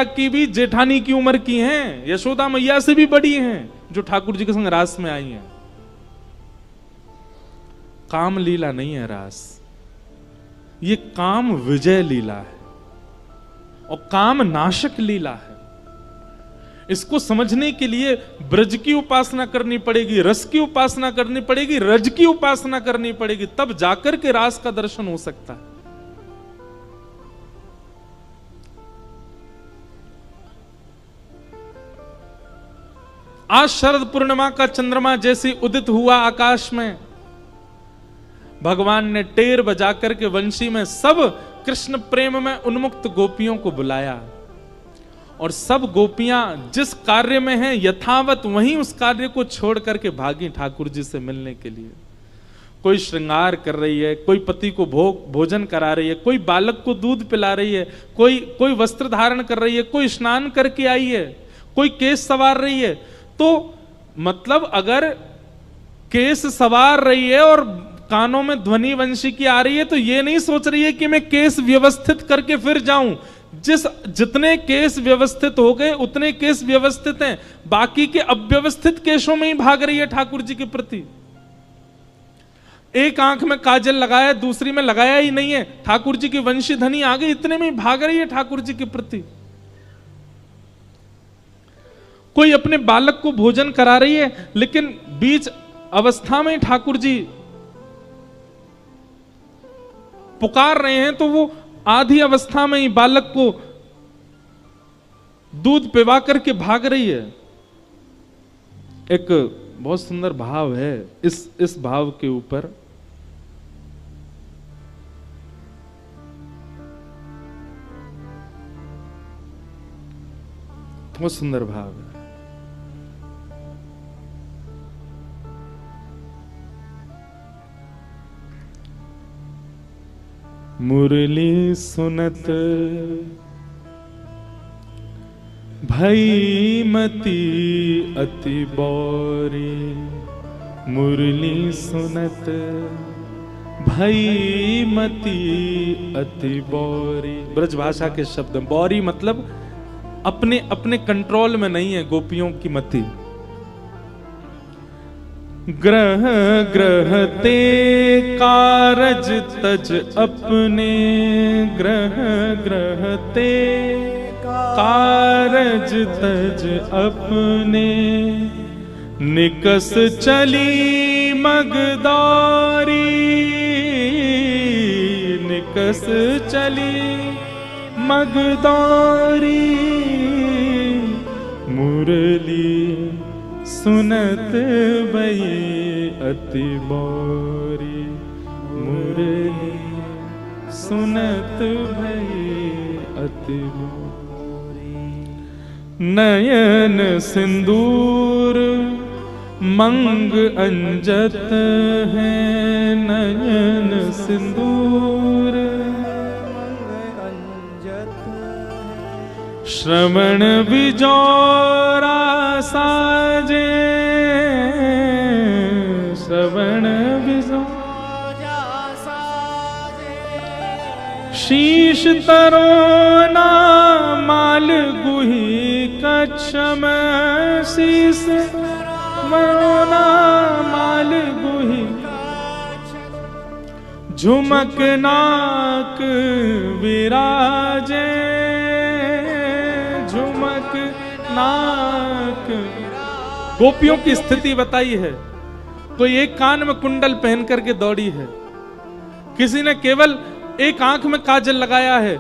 की भी जेठानी की उम्र की हैं, यशोदा मैया से भी बड़ी हैं, जो ठाकुर जी के संग रास में आई हैं। काम लीला नहीं है रास, ये काम विजय लीला है और काम नाशक लीला है। इसको समझने के लिए ब्रज की उपासना करनी पड़ेगी, रस की उपासना करनी पड़ेगी, रज की उपासना करनी पड़ेगी, तब जाकर के रास का दर्शन हो सकता है। आज शरद पूर्णिमा का चंद्रमा जैसे उदित हुआ आकाश में, भगवान ने टेर बजा करके वंशी में सब कृष्ण प्रेम में उन्मुक्त गोपियों को बुलाया, और सब गोपियां जिस कार्य में हैं यथावत वहीं उस कार्य को छोड़ करके भागी ठाकुर जी से मिलने के लिए। कोई श्रृंगार कर रही है, कोई पति को भोजन करा रही है, कोई बालक को दूध पिला रही है, कोई वस्त्र धारण कर रही है, कोई स्नान करके आई है, कोई केस संवार रही है। तो मतलब अगर केस संवार रही है और कानों में ध्वनि वंशी की आ रही है, तो ये नहीं सोच रही है कि मैं केस व्यवस्थित करके फिर जाऊं। जितने केस व्यवस्थित हो गए उतने केस व्यवस्थित हैं, बाकी के अव्यवस्थित केसों में ही भाग रही है ठाकुर जी के प्रति। एक आंख में काजल लगाया, दूसरी में लगाया ही नहीं है, ठाकुर जी की वंशी धनी आ गई, इतने में ही भाग रही है ठाकुर जी के प्रति। कोई अपने बालक को भोजन करा रही है, लेकिन बीच अवस्था में ठाकुर जी पुकार रहे हैं, तो वो आधी अवस्था में ही बालक को दूध पिवा करके भाग रही है। एक बहुत सुंदर भाव है इस भाव के ऊपर। बहुत सुंदर भाव है। मुरली सुनत भई मती अति बौरी, मुरली सुनत भई मती अति बौरी। ब्रज भाषा के शब्द। बौरी मतलब अपने अपने कंट्रोल में नहीं है गोपियों की मति। ग्रह ग्रह ते कारज तज अपने, ग्रह ग्रह ते कारज तज अपने, निकस चली मगदारी, निकस चली मगदारी, मुरली सुनत भई अति बौरी, मुरली सुनत भई अति बौरी। नयन सिंदूर मंग अंजत है, नयन सिंदूर श्रवण बिजोरा साजे, श्रवण बिजोरा साजे, शीश तरोना माल गुही कच्छम, शीस मरोना माल गुही, झुमक नाक विराजे, झुमक नाक। गोपियों की स्थिति बताई है। कोई एक कान में कुंडल पहन करके दौड़ी है, किसी ने केवल एक आंख में काजल लगाया है,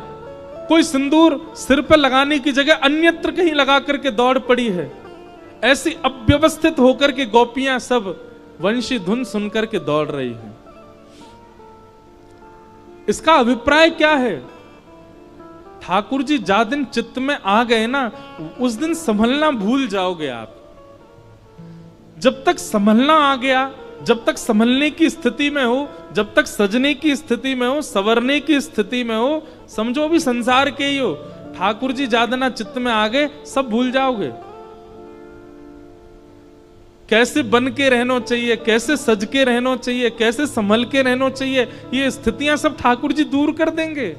कोई सिंदूर सिर पर लगाने की जगह अन्यत्र कहीं लगा करके दौड़ पड़ी है। ऐसी अव्यवस्थित होकर के गोपियां सब वंशी धुन सुनकर के दौड़ रही हैं। इसका अभिप्राय क्या है? ठाकुर जी जा दिन चित्त में आ गए ना, उस दिन संभलना भूल जाओगे आप। जब तक संभलना आ गया, जब तक संभलने की स्थिति में हो, जब तक सजने की स्थिति में हो, संवरने की स्थिति में हो, समझो अभी संसार के ही हो। ठाकुर जी जादना चित्त में आ गए, सब भूल जाओगे। कैसे बन के रहना चाहिए, कैसे सज के रहना चाहिए, कैसे संभल के रहना चाहिए, ये स्थितियां सब ठाकुर जी दूर कर देंगे।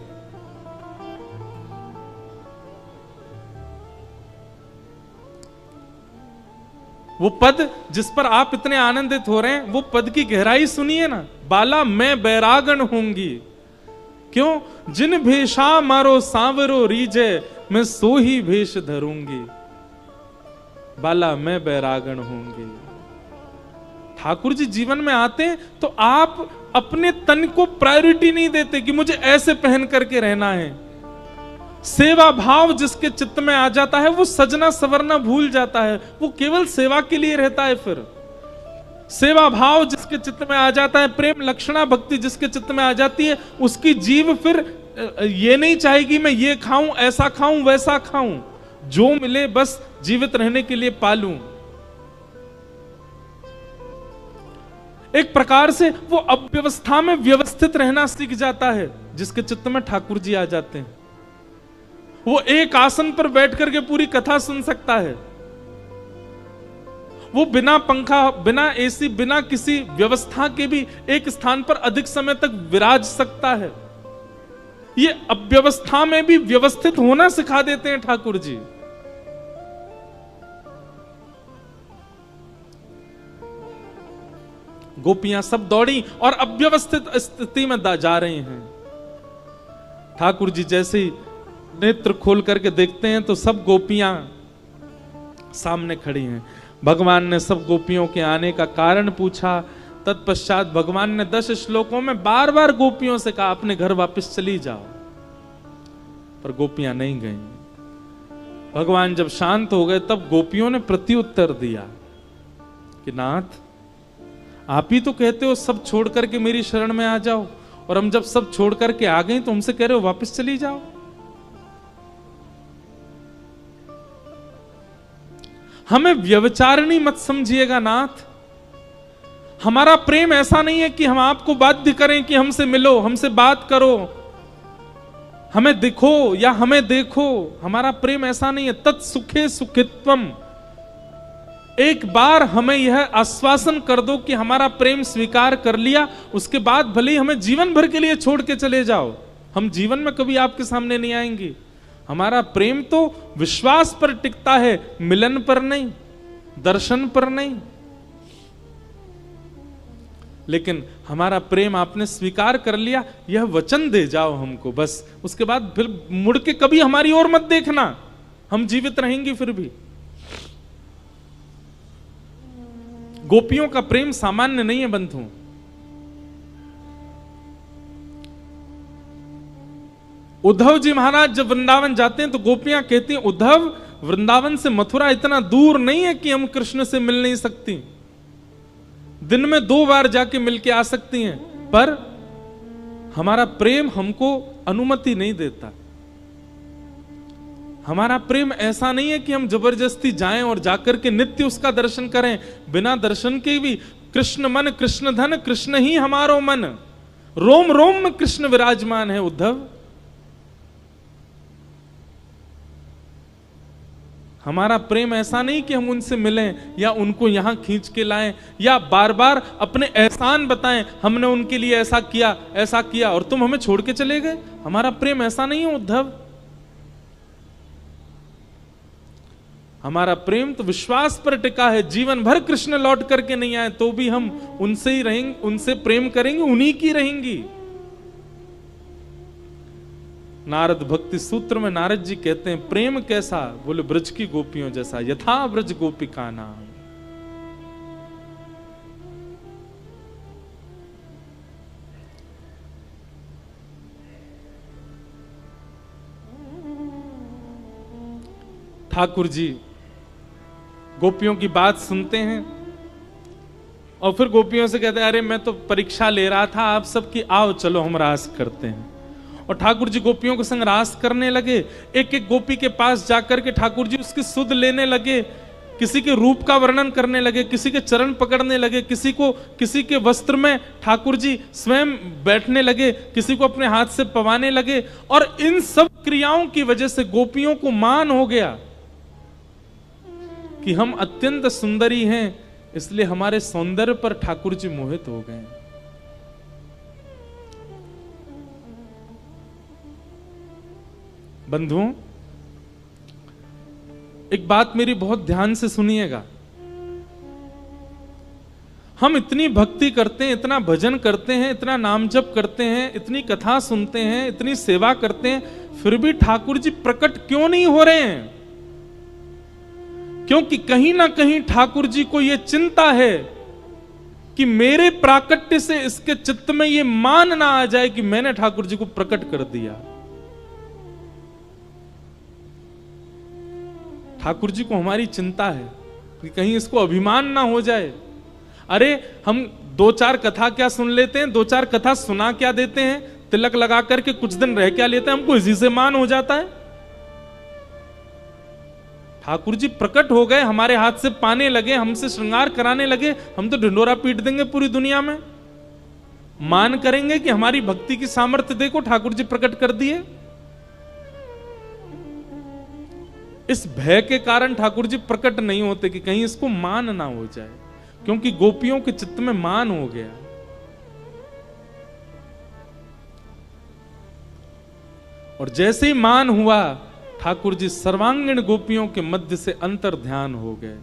वो पद जिस पर आप इतने आनंदित हो रहे हैं, वो पद की गहराई सुनिए ना। बाला मैं बैरागण होंगी, क्यों? जिन भेषा मारो सांवरो रीजे, मैं सो ही भेष धरूंगी। बाला मैं बैरागण होंगी। ठाकुर जी जीवन में आते हैं तो आप अपने तन को प्रायोरिटी नहीं देते कि मुझे ऐसे पहन करके रहना है। सेवा भाव जिसके चित्त में आ जाता है, वो सजना सवरना भूल जाता है, वो केवल सेवा के लिए रहता है। फिर सेवा भाव जिसके चित्त में आ जाता है, प्रेम लक्षणा भक्ति जिसके चित्त में आ जाती है, उसकी जीव फिर ये नहीं चाहेगी मैं ये खाऊं, ऐसा खाऊं, वैसा खाऊं, जो मिले बस जीवित रहने के लिए पालूं। एक प्रकार से वो अव्यवस्था में व्यवस्थित रहना सीख जाता है, जिसके चित्त में ठाकुर जी आ जाते हैं। वो एक आसन पर बैठ करके पूरी कथा सुन सकता है। वो बिना पंखा, बिना एसी, बिना किसी व्यवस्था के भी एक स्थान पर अधिक समय तक विराज सकता है। ये अव्यवस्था में भी व्यवस्थित होना सिखा देते हैं ठाकुर जी। गोपियां सब दौड़ी और अव्यवस्थित स्थिति में जा रही हैं। ठाकुर जी जैसे ही नेत्र खोल करके देखते हैं तो सब गोपियां सामने खड़ी हैं। भगवान ने सब गोपियों के आने का कारण पूछा। तत्पश्चात भगवान ने 10 श्लोकों में बार बार गोपियों से कहा अपने घर वापस चली जाओ, पर गोपियां नहीं गईं। भगवान जब शांत हो गए तब गोपियों ने प्रत्युत्तर दिया कि नाथ, आप ही तो कहते हो सब छोड़ करके मेरी शरण में आ जाओ, और हम जब सब छोड़ करके आ गए तो हमसे कह रहे हो वापस चली जाओ। हमें व्यभिचारिणी मत समझिएगा नाथ। हमारा प्रेम ऐसा नहीं है कि हम आपको बाध्य करें कि हमसे मिलो, हमसे बात करो, हमें दिखो या हमें देखो। हमारा प्रेम ऐसा नहीं है। तत्सुखे सुखित्वम। एक बार हमें यह आश्वासन कर दो कि हमारा प्रेम स्वीकार कर लिया, उसके बाद भले ही हमें जीवन भर के लिए छोड़ के चले जाओ, हम जीवन में कभी आपके सामने नहीं आएंगे। हमारा प्रेम तो विश्वास पर टिकता है, मिलन पर नहीं, दर्शन पर नहीं। लेकिन हमारा प्रेम आपने स्वीकार कर लिया, यह वचन दे जाओ हमको बस। उसके बाद फिर मुड़ के कभी हमारी ओर मत देखना, हम जीवित रहेंगे फिर भी। गोपियों का प्रेम सामान्य नहीं है बंधु। उद्धव जी महाराज जब वृंदावन जाते हैं तो गोपियां कहती हैं उद्धव, वृंदावन से मथुरा इतना दूर नहीं है कि हम कृष्ण से मिल नहीं सकती, दिन में 2 बार जाके मिलके आ सकती हैं, पर हमारा प्रेम हमको अनुमति नहीं देता। हमारा प्रेम ऐसा नहीं है कि हम जबरदस्ती जाएं और जाकर के नित्य उसका दर्शन करें। बिना दर्शन के भी कृष्ण मन कृष्ण धन, कृष्ण ही हमारो मन, रोम रोम में कृष्ण विराजमान है उद्धव। हमारा प्रेम ऐसा नहीं कि हम उनसे मिलें या उनको यहां खींच के लाएं या बार बार अपने एहसान बताएं, हमने उनके लिए ऐसा किया और तुम हमें छोड़ के चले गए। हमारा प्रेम ऐसा नहीं है उद्धव। हमारा प्रेम तो विश्वास पर टिका है। जीवन भर कृष्ण लौट करके नहीं आए तो भी हम उनसे ही रहेंगे, उनसे प्रेम करेंगे, उन्हीं की रहेंगी। नारद भक्ति सूत्र में नारद जी कहते हैं प्रेम कैसा, बोले ब्रज की गोपियों जैसा, यथा ब्रज गोपिका नाम। ठाकुर जी गोपियों की बात सुनते हैं और फिर गोपियों से कहते हैं अरे मैं तो परीक्षा ले रहा था आप सबकी, आओ चलो हम रास करते हैं। और ठाकुर जी गोपियों के संग रास करने लगे। एक एक गोपी के पास जाकर के ठाकुर जी उसकी सुध लेने लगे, किसी के रूप का वर्णन करने लगे, किसी के चरण पकड़ने लगे, किसी के वस्त्र में ठाकुर जी स्वयं बैठने लगे, किसी को अपने हाथ से पवाने लगे। और इन सब क्रियाओं की वजह से गोपियों को मान हो गया कि हम अत्यंत सुंदरी हैं, इसलिए हमारे सौंदर्य पर ठाकुर जी मोहित हो गए। बंधुओं, एक बात मेरी बहुत ध्यान से सुनिएगा। हम इतनी भक्ति करते हैं, इतना भजन करते हैं, इतना नाम जप करते हैं, इतनी कथा सुनते हैं, इतनी सेवा करते हैं, फिर भी ठाकुर जी प्रकट क्यों नहीं हो रहे हैं? क्योंकि कहीं ना कहीं ठाकुर जी को यह चिंता है कि मेरे प्राकट्य से इसके चित्त में यह मान ना आ जाए कि मैंने ठाकुर जी को प्रकट कर दिया। ठाकुर जी को हमारी चिंता है कि कहीं इसको अभिमान ना हो जाए। अरे हम दो चार कथा क्या सुन लेते हैं, दो चार कथा सुना क्या देते हैं, तिलक लगा करके कुछ दिन रह क्या लेते हैं, हमको इसी से मान हो जाता है। ठाकुर जी प्रकट हो गए, हमारे हाथ से पाने लगे, हमसे श्रृंगार कराने लगे, हम तो ढिंडोरा पीट देंगे पूरी दुनिया में। मान करेंगे कि हमारी भक्ति की सामर्थ्य देखो, ठाकुर जी प्रकट कर दिए। इस भय के कारण ठाकुर जी प्रकट नहीं होते कि कहीं इसको मान ना हो जाए, क्योंकि गोपियों के चित्त में मान हो गया। और जैसे ही मान हुआ, ठाकुर जी सर्वांगीण गोपियों के मध्य से अंतर ध्यान हो गए।